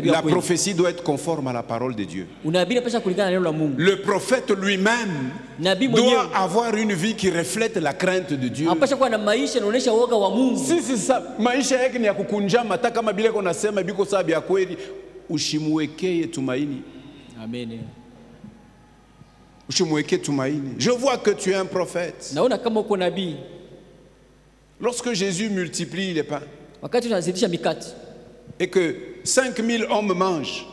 La prophétie doit être conforme à la parole de Dieu. Le prophète lui-même doit avoir une vie qui reflète la crainte de Dieu. Si c'est ça, maisha yake ni ya kukunjama hata kama bila kunasema biko sababu ya kweli, ushimwekee tumaini. Amen. Je vois que tu es un prophète. Lorsque Jésus multiplie les pains et que 5000 hommes mangent,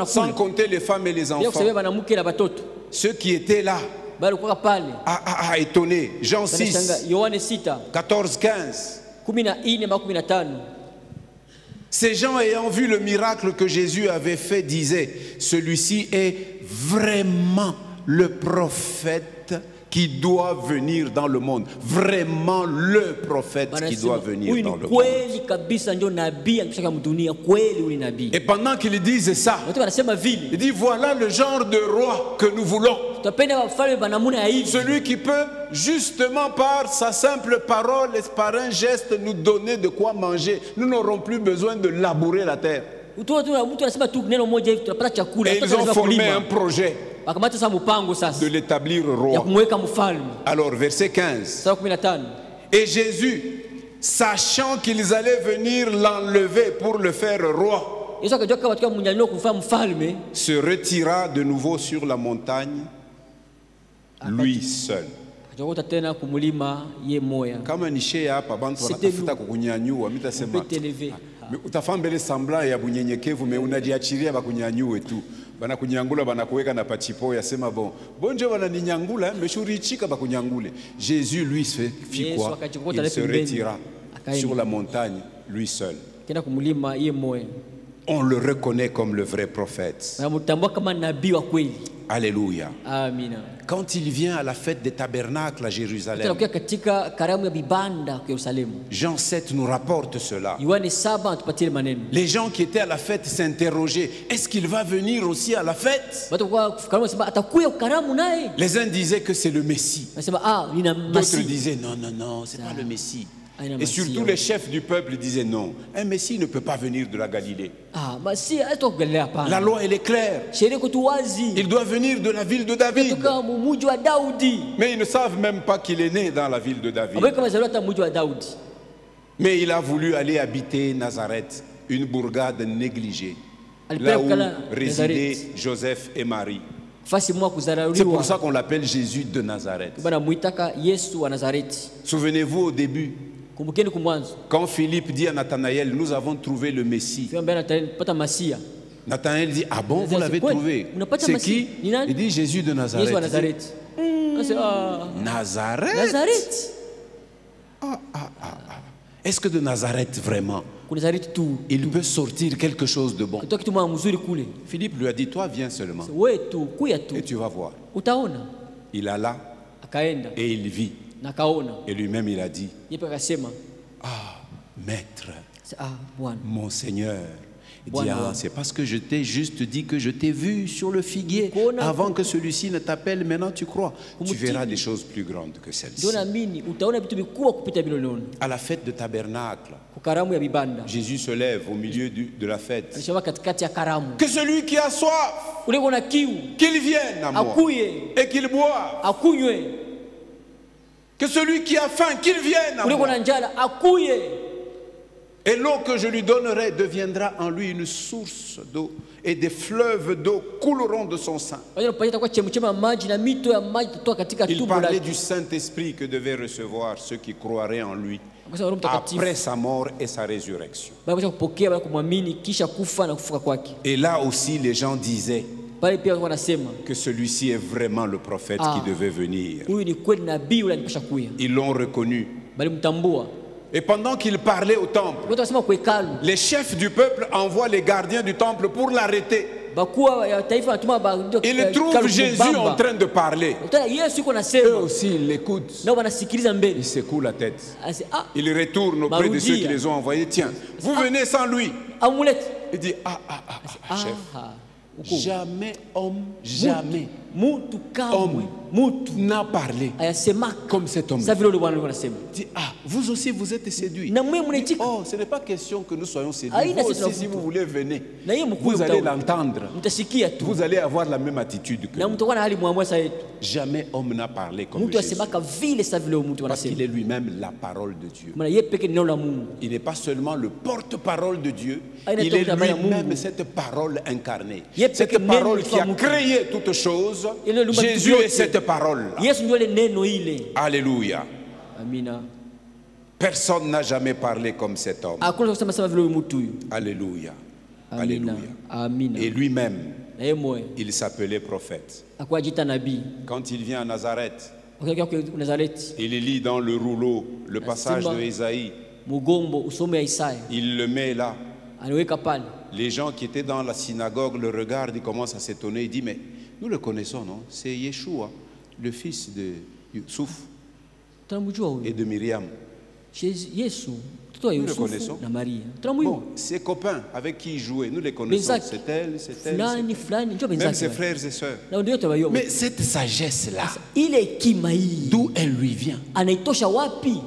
sans compter les femmes et les enfants, ceux qui étaient là a étonné. Jean 6, 14, 15. Ces gens ayant vu le miracle que Jésus avait fait disaient, celui-ci est vraiment le prophète qui doit venir dans le monde. Vraiment le prophète qui doit venir dans le monde. Et pendant qu'ils disent ça, il dit, voilà le genre de roi que nous voulons. Celui qui peut justement par sa simple parole et par un geste nous donner de quoi manger. Nous n'aurons plus besoin de labourer la terre. Et ils ont formé un projet de l'établir roi. Alors verset 15. Et Jésus, sachant qu'ils allaient venir l'enlever pour le faire roi, se retira de nouveau sur la montagne, lui seul. Kama nishe hapa bantu wanatafuta kukunyanyua, mitasema utafanya mbele semblant ya bunyenyekevu, mais unajiachilia bakunyanyue tu. Bana kunyangula bana kuweka na pachipo yasema bon bonje bana ninyangula meshurichika bakunyangule. Jésus lui fit quoi? Il se retira sur la montagne lui seul. on le reconnaît comme le vrai prophète. wanamtambua kama nabii wa kweli. Alléluia. Amina. Quand il vient à la fête des tabernacles à Jérusalem, Tunakuwa katika karamu ya vibanda kwa Yerusalemu. Jean 7 nous rapporte cela. Yohane 7 atupatie maneno. Les gens qui étaient à la fête s'interrogeaient, est-ce qu'il va venir aussi à la fête? Watu kwa karamu sema atakuya karamu naye. Les uns disaient que c'est le Messie. Nasema nina D'autres Masihi. disaient non, non, non, c'est pas le Messie. Aina Et Masihi. surtout les chefs du peuple disaient non, un Messie ne peut pas venir de la Galilée. Masihi hatoka Galilea La hapana. loi elle est claire. Sheria iko tu wazi. Il doit venir de la ville de David. Kutoka mji wa Daudi. Mais ils ne savent même pas qu'il est né dans la ville de David. Habari kama zaliwa hata mji wa Daudi. Mais il a voulu aller habiter Nazareth, une bourgade négligée, Alipenda là où kukala résidaient Nazareth. Joseph et Marie. Fasi mwa C'est kuzarauliwa. pour ça qu'on l'appelle Jésus de Nazareth. Bana muitaka Yesu wa Nazareti. Souvenez-vous au début, Kumbukeni kumwanzo. quand Philippe dit à Nathanaël, nous avons trouvé le Messie. Sio mbele atapata Masia. Nathanaël dit, ah bon, vous l'avez Ouais, trouvé? on n'a pas de C'est Messie. qui? Ni nani? Il dit Jésus de Nazareth. Yesu wa Il dit, Nazareti. Nazareth? Nazareti. Est-ce que de Nazareth vraiment, Kuna Nazareti tu. il peut sortir quelque chose de bon? Kutoka kitu mzuri kule. Philippe lui a dit, toi viens seulement Wewe tu kuya tu. et tu vas voir. Utaona. Il alla Akaenda et il vit. na kaona. Et lui-même il a dit, Yepe akasema, Maître, Bwana. mon Seigneur. Il dit, Voilà. c'est parce que je t'ai juste dit que je t'ai vu sur le figuier Kona- avant que celui-ci ne t'appelle. Maintenant tu crois. Tu Kumutini. verras des choses plus grandes que celles-ci. Ndio naamini utaona vitu vikubwa kupita vile unaona. À la fête de tabernacle, Kukaramu ya vibanda. Jésus se lève au milieu de la fête. Alisema katikati ya karamu. Que celui qui a soif, Ule kuna kiu, qu'il vienne à moi akuye, et qu'il boive. akunywe. Que celui qui a faim, qu'il vienne à Ule moi. kuna njala, akuye. Et l'eau que je lui donnerai deviendra en lui une source d'eau. Et des fleuves d'eau couleront de son sein. Wajua pamoja kwa chemchema ya maji na mito ya maji kutoka katika Il tumbo parlait lake. du Saint-Esprit que devaient recevoir ceux qui croiraient en lui Akasema Roho Mtakatifu après sa mort et sa résurrection. baada ya kupokea baada ya kumwamini kisha kufa na kufuka kwake. Et là aussi, les gens disaient Pale pia wanasema que celui-ci est vraiment le prophète qui devait venir. huyu ni kweli nabii yule alipasha kuya. Ils l'ont reconnu. Bali mtambua. Et pendant qu'il parlait au temple, Watu wasema kwa hekalu. les chefs du peuple envoient les gardiens du temple pour l'arrêter. Bakua ya taifa wanatuma Ils trouvent Jésus en train de parler. Utana Yesu yuko Eux nasema. aussi, ils l'écoutent. Nao wanasikiliza mbele. Ils secouent la tête. Asi Ils retournent auprès de ceux qui Marudia. les ont envoyés. Tiens, vous venez sans lui. amulete. Il dit, chef. Uko. Jamais homme, jamais Mutu kamwe. homme Mutu n'a parlé ayasema comme cet homme. sasa vile ule bwana alikuwa anasema. Il dit, vous aussi vous êtes séduits. Na mwe mnaitika. Oh, ce n'est pas question que nous soyons séduits. Aïna, Vous c'est aussi, si la- vous voulez, venez. Na yeye mkuu Vous allez mtaona. l'entendre. Mtasikia tu. Vous allez avoir la même attitude que Na nous. mtakuwa na hali mwamwa yetu. Jamais homme n'a parlé comme Mtu Jésus. asemaka vile sasa vile mtu Parce anasema. qu'il est lui-même la parole de Dieu. Maana yeye pekee ni neno la Mungu. Il n'est pas seulement le porte-parole de Dieu, Aïna, il est toka baya lui-même Mungu. cette parole incarnée. Yeye Cette pekee neno parole qui a lilikuwa mtu. créé toutes choses. Ile lumba Jésus vitu est cette vyote. parole. Yesu ndio ile neno ile. Alléluia. Amina. Personne n'a jamais parlé comme cet homme. Hakuna kusema sema vile huyu mtu huyu. Alléluia. Amina. Alléluia. Amina. Et lui-même, Na yeye moyo il s'appelait prophète. akuwa jita nabii. Quand il vient à Nazareth, Ukiwa kwa Nazareti, il lit dans le rouleau le passage Simba. de Ésaïe. Mugombo usome ya Isaya. Il le met là. Anaweka pale. Les gens qui étaient dans la synagogue le regardent, ils commencent à s'étonner. Ils disent, mais nous le connaissons, non? C'est Yeshua, le fils de Youssouf Tunamjua et huyu. de Myriam. Yesu, mtoto wa Nous le Yusufu connaissons. na Maria. Tunamjua. Bon, ses copains avec qui il jouait, nous les connaissons. Benzaki. C'est elle, c'est elle. Fulani fulani njoo Même benzake. ses wale. frères et sœurs. Na ndio tabayo. Mais cette sagesse-là, Ile hekima hii d'où elle lui vient? anaitosha wapi?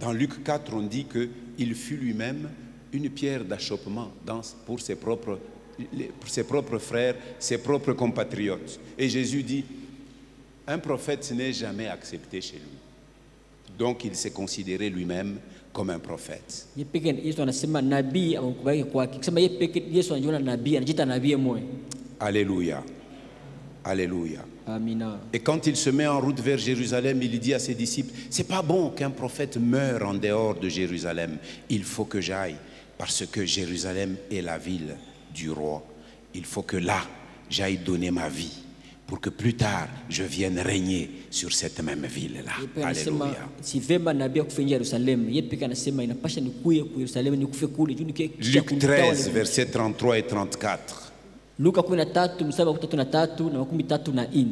Dans Luc 4, on dit qu'il fut lui-même une pierre d'achoppement pour ses propres frères, ses propres compatriotes. Et Jésus dit, un prophète n'est jamais accepté chez lui. Donc il s'est considéré lui-même comme un prophète. Yeye pekee Yesu anasema nabii amekubalika kwake. Kusema yeye pekee Yesu anajiona nabii, anajiita nabii moyo. Alléluia. Alléluia. Amina. Et quand il se met en route vers Jérusalem, il dit à ses disciples, c'est pas bon qu'un prophète meure en dehors de Jérusalem. Il faut que j'aille, parce que Jérusalem est la ville du roi. Il faut que là, j'aille donner ma vie pour que plus tard je vienne régner sur cette même ville-là. Yeye pia anasema Alléluia. si vema nabii akufe nje ya Yerusalemu. Yeye pia anasema inapasha nikuye ku Yerusalemu nikufe kule juu nikie Luc 13, versets 33 et 34. Luka 13 mstari wa 33 na 34.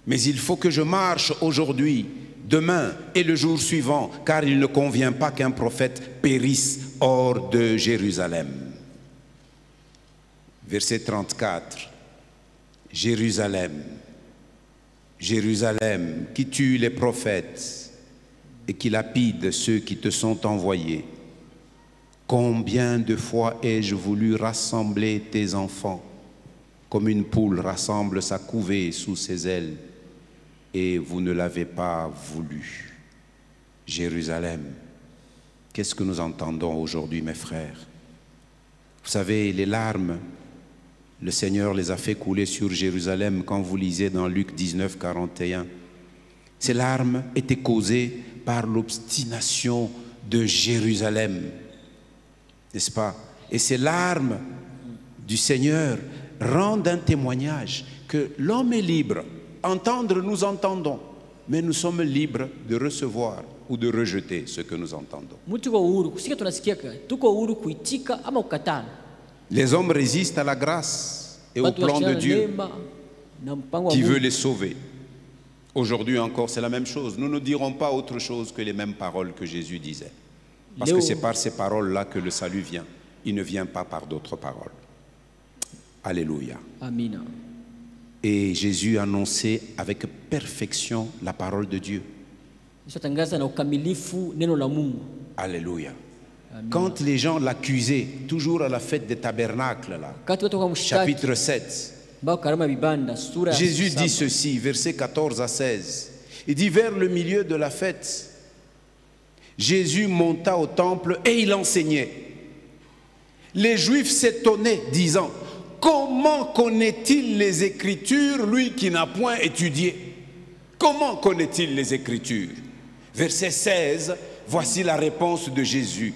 Mais il faut que je marche aujourd'hui, demain et le jour suivant, car il ne convient pas qu'un prophète périsse hors de Jérusalem. Verset 34. Jérusalem, Jérusalem, qui tue les prophètes et qui lapide ceux qui te sont envoyés. Combien de fois ai-je voulu rassembler tes enfants, comme une poule rassemble sa couvée sous ses ailes, et vous ne l'avez pas voulu. Jérusalem, qu'est-ce que nous entendons aujourd'hui, mes frères? Vous savez, les larmes, le Seigneur les a fait couler sur Jérusalem quand vous lisez dans Luc 19, 41. Ces larmes étaient causées par l'obstination de Jérusalem, n'est-ce pas? Et ces larmes du Seigneur rendent un témoignage que l'homme est libre. Entendre, nous entendons, mais nous sommes libres de recevoir ou de rejeter ce que nous entendons. Les hommes résistent à la grâce et au plan de Dieu qui veut les sauver. Aujourd'hui encore, c'est la même chose. Nous ne dirons pas autre chose que les mêmes paroles que Jésus disait. Parce que c'est par ces paroles-là que le salut vient. Il ne vient pas par d'autres paroles. Alléluia. Amina. Et Jésus annonçait avec perfection la parole de Dieu. Alléluia. Quand les gens l'accusaient, toujours à la fête des tabernacles, là, chapitre 7, Jésus dit ceci, versets 14 à 16. Il dit, vers le milieu de la fête, Jésus monta au temple et il enseignait. Les Juifs s'étonnaient, disant, comment connaît-il les Écritures, lui qui n'a point étudié? Comment connaît-il les Écritures? Verset 16, voici la réponse de Jésus.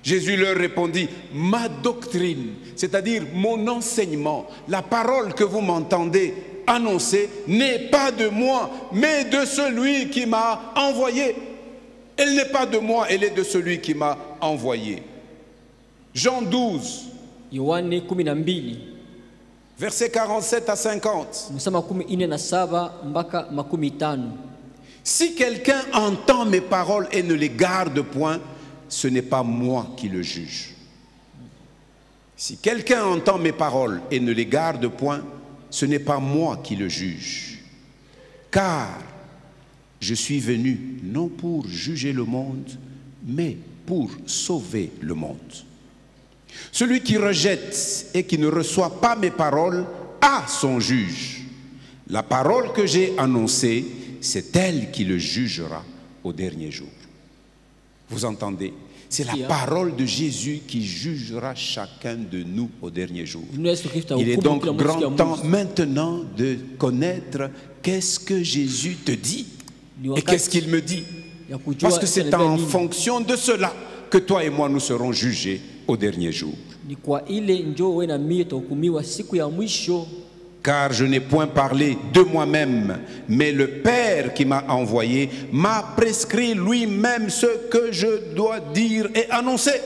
Jésus leur répondit, ma doctrine, c'est-à-dire mon enseignement, la parole que vous m'entendez annoncer, n'est pas de moi, mais de celui qui m'a envoyé. Elle n'est pas de moi, elle est de celui qui m'a envoyé. Jean 12, versets 47 à 50. Si quelqu'un entend mes paroles et ne les garde point, ce n'est pas moi qui le juge. Si quelqu'un entend mes paroles et ne les garde point, ce n'est pas moi qui le juge. Car je suis venu non pour juger le monde, mais pour sauver le monde. Celui qui rejette et qui ne reçoit pas mes paroles a son juge. La parole que j'ai annoncée, c'est elle qui le jugera au dernier jour. Vous entendez? C'est la parole de Jésus qui jugera chacun de nous au dernier jour. Il est donc grand temps maintenant de connaître qu'est-ce que Jésus te dit et qu'est-ce qu'il me dit. Parce que c'est en fonction de cela que toi et moi nous serons jugés au dernier jour. Car je n'ai point parlé de moi-même, mais le Père qui m'a envoyé m'a prescrit lui-même ce que je dois dire et annoncer.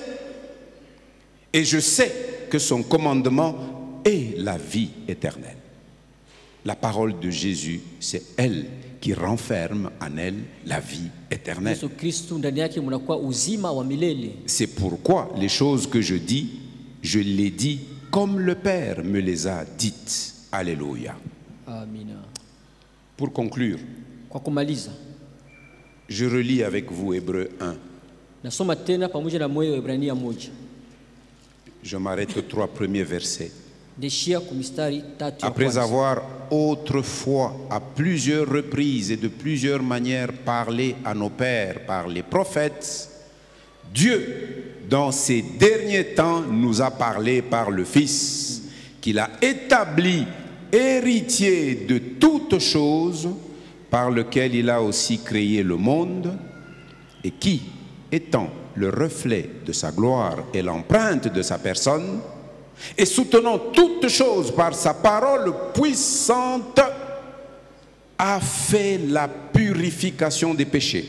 Et je sais que son commandement est la vie éternelle. La parole de Jésus, c'est elle qui renferme en elle la vie éternelle. C'est pourquoi les choses que je dis, je les dis comme le Père me les a dites. Alléluia. Amina. Pour conclure, je relis avec vous Hébreux 1. Je m'arrête aux 3 premiers versets. Après avoir autrefois à plusieurs reprises et de plusieurs manières parlé à nos pères par les prophètes, Dieu, dans ces derniers temps, nous a parlé par le Fils, qu'il a établi héritier de toutes choses, par lequel il a aussi créé le monde, et qui, étant le reflet de sa gloire et l'empreinte de sa personne, et soutenant toutes choses par sa parole puissante, a fait la purification des péchés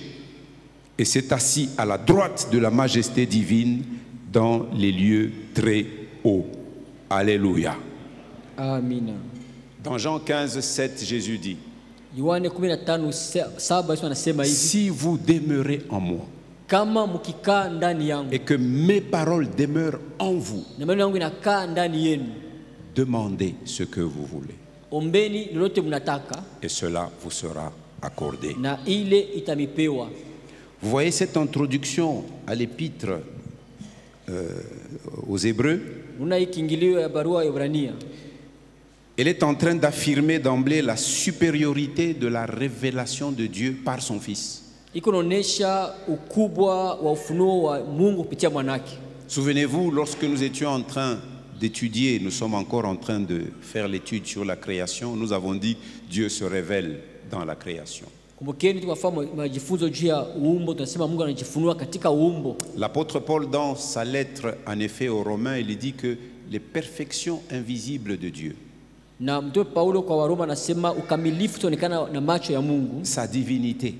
et s'est assis à la droite de la majesté divine dans les lieux très hauts. Alléluia. Amina. Dans Jean 15, 7, Jésus dit, Yohane 15:7 Yesu anasema hivi, si vous demeurez en moi kama mkikaa ndani yangu et que mes paroles demeurent en vous, na maneno yangu inakaa ndani yenu, demandez ce que vous voulez ombeni lolote mnataka et cela vous sera accordé. na ile itamipewa. Vous voyez cette introduction à l'épître aux Hébreux, Una hii kiingilio ya barua ya Ibrania, elle est en train d'affirmer d'emblée la supériorité de la révélation de Dieu par son Fils. iko naonesha ukubwa wa ufunuo wa Mungu kupitia mwanake. Souvenez-vous, lorsque nous étions en train d'étudier, nous sommes encore en train de faire l'étude sur la création, nous avons dit Dieu se révèle dans la création. Kumbukeni tukafanya majifunzo juu ya uumbo, tunasema Mungu anajifunua katika uumbo. L'apôtre Paul, dans sa lettre en effet aux Romains, il dit que les perfections invisibles de Dieu, Na mtume Paulo kwa Waroma anasema ukamilifu unaonekana na macho ya Mungu, sa divinité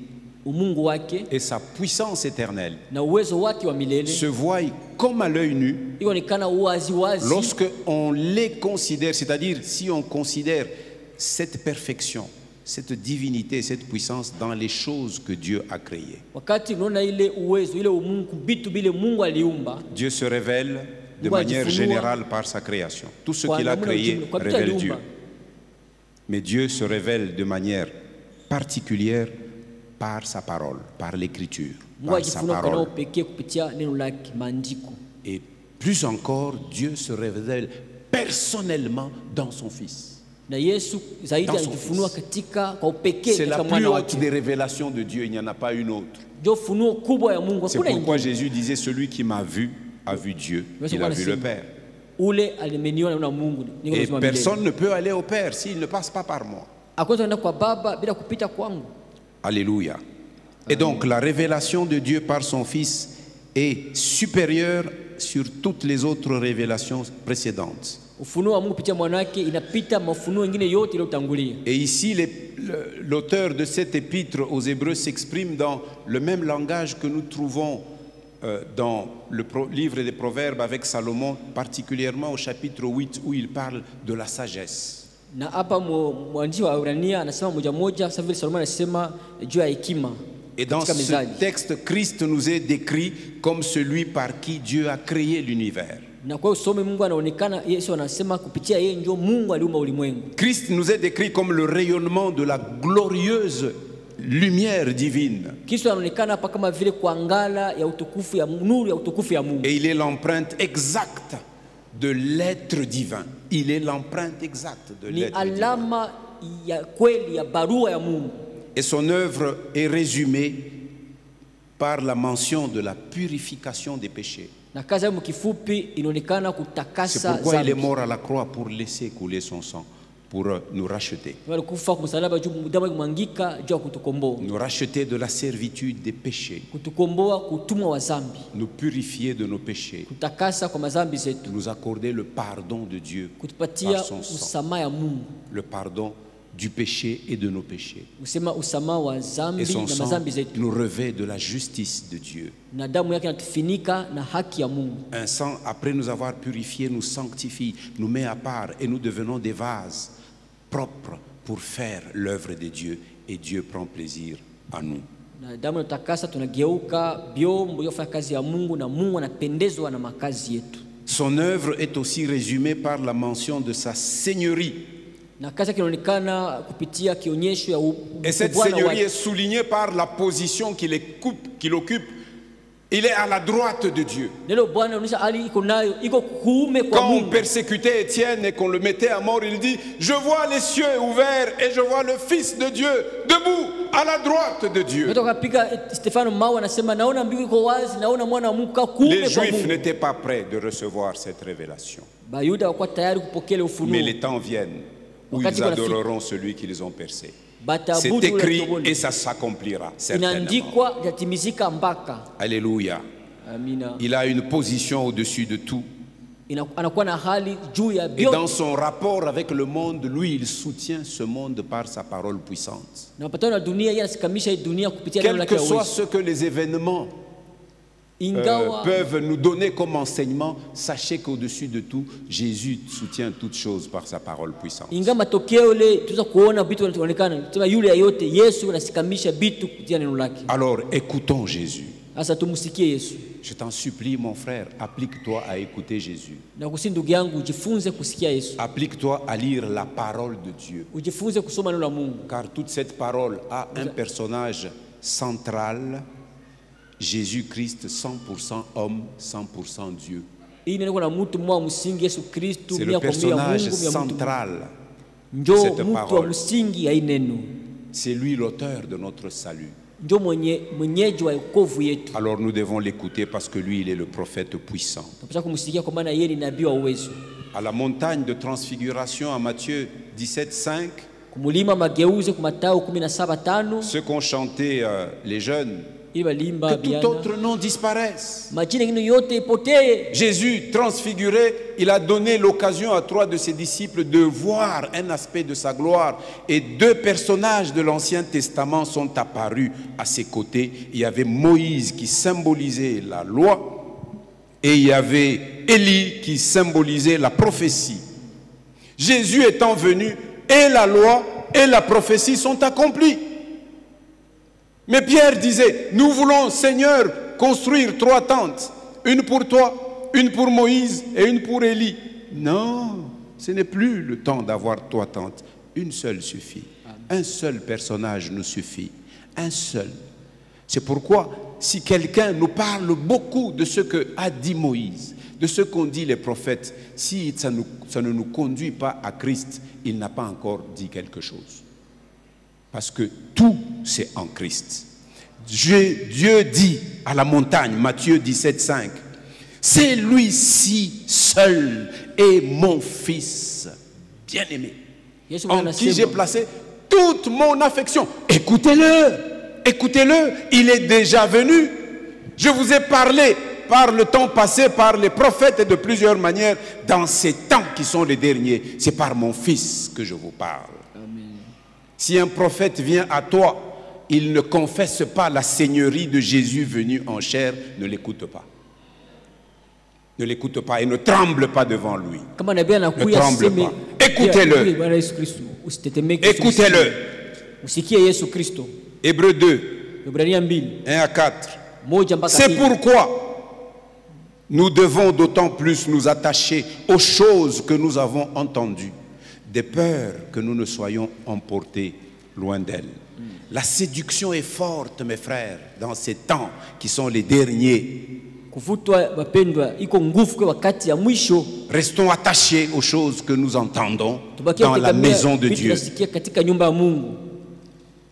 umungu wake et sa puissance éternelle na uwezo wake wa milele se voient comme à l'œil nu ionekana wazi wazi lorsque on les considère, c'est-à-dire si on considère cette perfection, cette divinité, cette puissance dans les choses que Dieu a créées. wakati unaona ile uwezo ile umungu bitu bile Mungu aliumba. Dieu se révèle de manière générale par sa création. Tout ce qu'il a créé révèle Dieu. Mais Dieu se révèle de manière particulière par sa parole, par l'écriture, par sa parole. Et plus encore, Dieu se révèle personnellement dans son Fils. C'est la plus haute des révélations de Dieu, il n'y en a pas une autre. C'est pourquoi Jésus disait, celui qui m'a vu a vu Dieu, il a vu le Père. Et personne ne peut aller au Père s'il ne passe pas par moi. Alléluia. Et donc la révélation de Dieu par son Fils est supérieure sur toutes les autres révélations précédentes. Et ici, l'auteur de cet épître aux Hébreux s'exprime dans le même langage que nous trouvons dans le livre des Proverbes avec Salomon, particulièrement au chapitre 8 où il parle de la sagesse. Et dans ce texte, Christ nous est décrit comme celui par qui Dieu a créé l'univers. Christ nous est décrit comme le rayonnement de la glorieuse lumière divine. Et il est l'empreinte exacte de l'être divin. Il est l'empreinte exacte de l'être divin. Et son œuvre est résumée par la mention de la purification des péchés. C'est pourquoi il est mort à la croix pour laisser couler son sang, pour nous racheter. Nous racheter de la servitude des péchés. Nous purifier de nos péchés. Nous accorder le pardon de Dieu par son sang. Le pardon du péché et de nos péchés. Et son sang nous revêt de la justice de Dieu. Un sang, après nous avoir purifiés, nous sanctifie, nous met à part et nous devenons des vases propres pour faire l'œuvre de Dieu. Et Dieu prend plaisir à nous. Son œuvre est aussi résumée par la mention de sa seigneurie. Et cette seigneurie est soulignée par la position qu'il occupe. Il est à la droite de Dieu. Quand on persécutait Étienne et qu'on le mettait à mort, il dit, je vois les cieux ouverts et je vois le Fils de Dieu debout à la droite de Dieu. Les Juifs n'étaient pas prêts de recevoir cette révélation. Mais les temps viennent où ils adoreront celui qu'ils ont percé. C'est écrit et ça s'accomplira certainement. Alléluia. Il a une position au-dessus de tout anakuwa na hali juu ya Et dans son rapport avec le monde, lui, il soutient ce monde par sa parole puissante. na mapatano na dunia, yeye anasikamisha hii dunia kupitia neno Quel lake que la soit uwezo. ce que les événements Ingawa peuvent nous donner comme enseignement, sachez qu'au-dessus de tout, Jésus soutient toutes choses par sa parole puissante. ingawa matokeo ile tuweza kuona vitu vinaonekana, sema yule yote Yesu anasikamisha vitu kupitia neno lake. Alors écoutons Jésus. Sasa tumsikie Yesu. Je t'en supplie, mon frère, applique-toi à écouter Jésus. Na kusi ndugu yangu, ujifunze kusikia Yesu. Applique-toi à lire la parole de Dieu. Ujifunze kusoma neno la Mungu. Car toute cette parole a un personnage central, Jésus-Christ, 100% homme, 100% Dieu. Hii neno kuna mtu mmoja msingi Yesu Kristo, C'est mia le kwa mia personnage Mungu, mia mtu. central. Ndio cette mtu wa parole. msingi ya hii neno. C'est lui l'auteur de notre salut. Ndio mwenyeji wa wokovu yetu. Alors nous devons l'écouter parce que lui, il est le prophète puissant. Tunapaswa kumsikia kwa maana yeye ni nabii wa uwezo. À la montagne de transfiguration à Matthieu 17:5, Kumulima mageuzi kwa Mathayo 17:5, ce qu'ont chanté les jeunes, ili balimba que tout biana. autre nom disparaisse. Majina mengine yote ipotee. Jésus, transfiguré, il a donné l'occasion à 3 de ses disciples de voir un aspect de sa gloire. Et 2 personnages de l'Ancien Testament sont apparus à ses côtés. Il y avait Moïse qui symbolisait la loi et il y avait Élie qui symbolisait la prophétie. Jésus étant venu, et la loi et la prophétie sont accomplies. Mais Pierre disait, nous voulons, Seigneur, construire 3 tentes, une pour toi, une pour Moïse et une pour Élie. Non, ce n'est plus le temps d'avoir 3 tentes. Une seule suffit. Un seul personnage nous suffit. Un seul. C'est pourquoi, si quelqu'un nous parle beaucoup de ce que a dit Moïse, de ce qu'ont dit les prophètes, si ça ne nous conduit pas à Christ, il n'a pas encore dit quelque chose. Parce que tout, c'est en Christ. Dieu dit à la montagne, Matthieu 17:5, c'est lui-ci seul est mon fils bien-aimé, en qui j'ai placé toute mon affection. Écoutez-le, écoutez-le, il est déjà venu. Je vous ai parlé par le temps passé, par les prophètes et de plusieurs manières, dans ces temps qui sont les derniers. C'est par mon fils que je vous parle. Si un prophète vient à toi, il ne confesse pas la seigneurie de Jésus venu en chair, ne l'écoute pas. Ne l'écoute pas et ne tremble pas devant lui. Ne tremble pas. Écoutez-le. Écoutez-le. Hébreux 2, 1 à 4. C'est pourquoi nous devons d'autant plus nous attacher aux choses que nous avons entendues, de peur que nous ne soyons emportés loin d'elle. La séduction est forte, mes frères, dans ces temps qui sont les derniers. Restons attachés aux choses que nous entendons dans la maison de Dieu.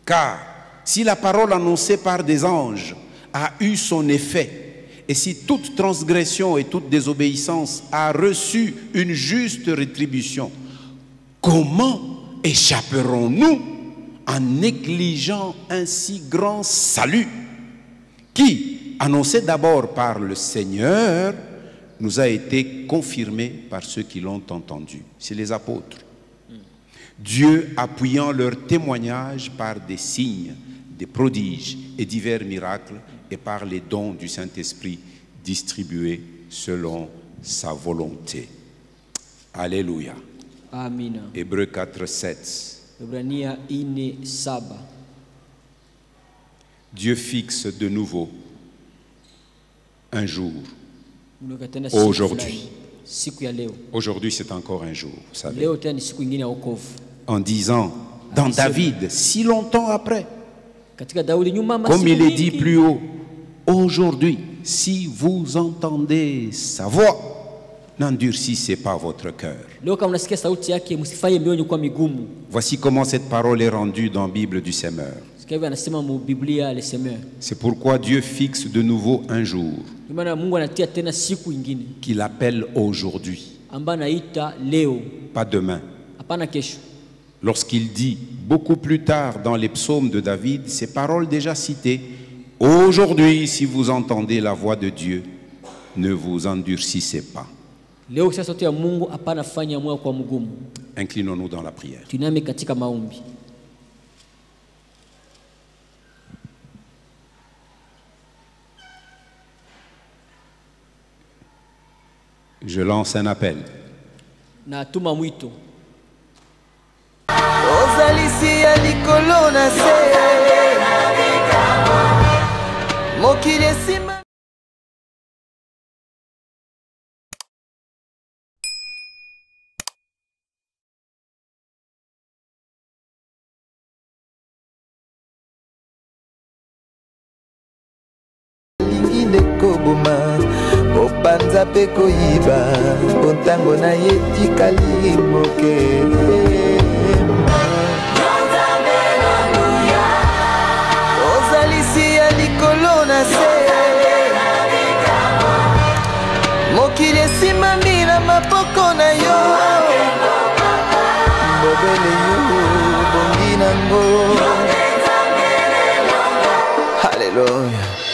Car si la parole annoncée par des anges a eu son effet, et si toute transgression et toute désobéissance a reçu une juste rétribution, comment échapperons-nous en négligeant un si grand salut qui, annoncé d'abord par le Seigneur, nous a été confirmé par ceux qui l'ont entendu? C'est les apôtres. Dieu appuyant leur témoignage par des signes, des prodiges et divers miracles et par les dons du Saint-Esprit distribués selon sa volonté. Alléluia. Amina. Hébreux 4, 7. Ibrania 4:7. Dieu fixe de nouveau un jour. Aujourd'hui. Aujourd'hui, c'est encore un jour, vous savez. En disant, dans David, si longtemps après, comme il est dit plus haut, aujourd'hui, si vous entendez sa voix, n'endurcissez pas votre cœur. Voici comment cette parole est rendue dans la Bible du Semeur. C'est pourquoi Dieu fixe de nouveau un jour qu'il appelle aujourd'hui, pas demain. Lorsqu'il dit beaucoup plus tard dans les psaumes de David, ces paroles déjà citées, aujourd'hui, si vous entendez la voix de Dieu, ne vous endurcissez pas. Leo sasa sauti ya Mungu hapana fanya moyo kwa mgumu. Inclinons-nous dans la prière. Tuname katika maombi. Je lance un appel. Na tuma mwito. Ozalisi ya likolo na se mokili esima lingi ndekoboma opanza pe koyiba bontango na ye tikali moke. Ozalisi ya likolo na se mokili esimami na maboko na yo mobele yo bongi nango. Hallelujah.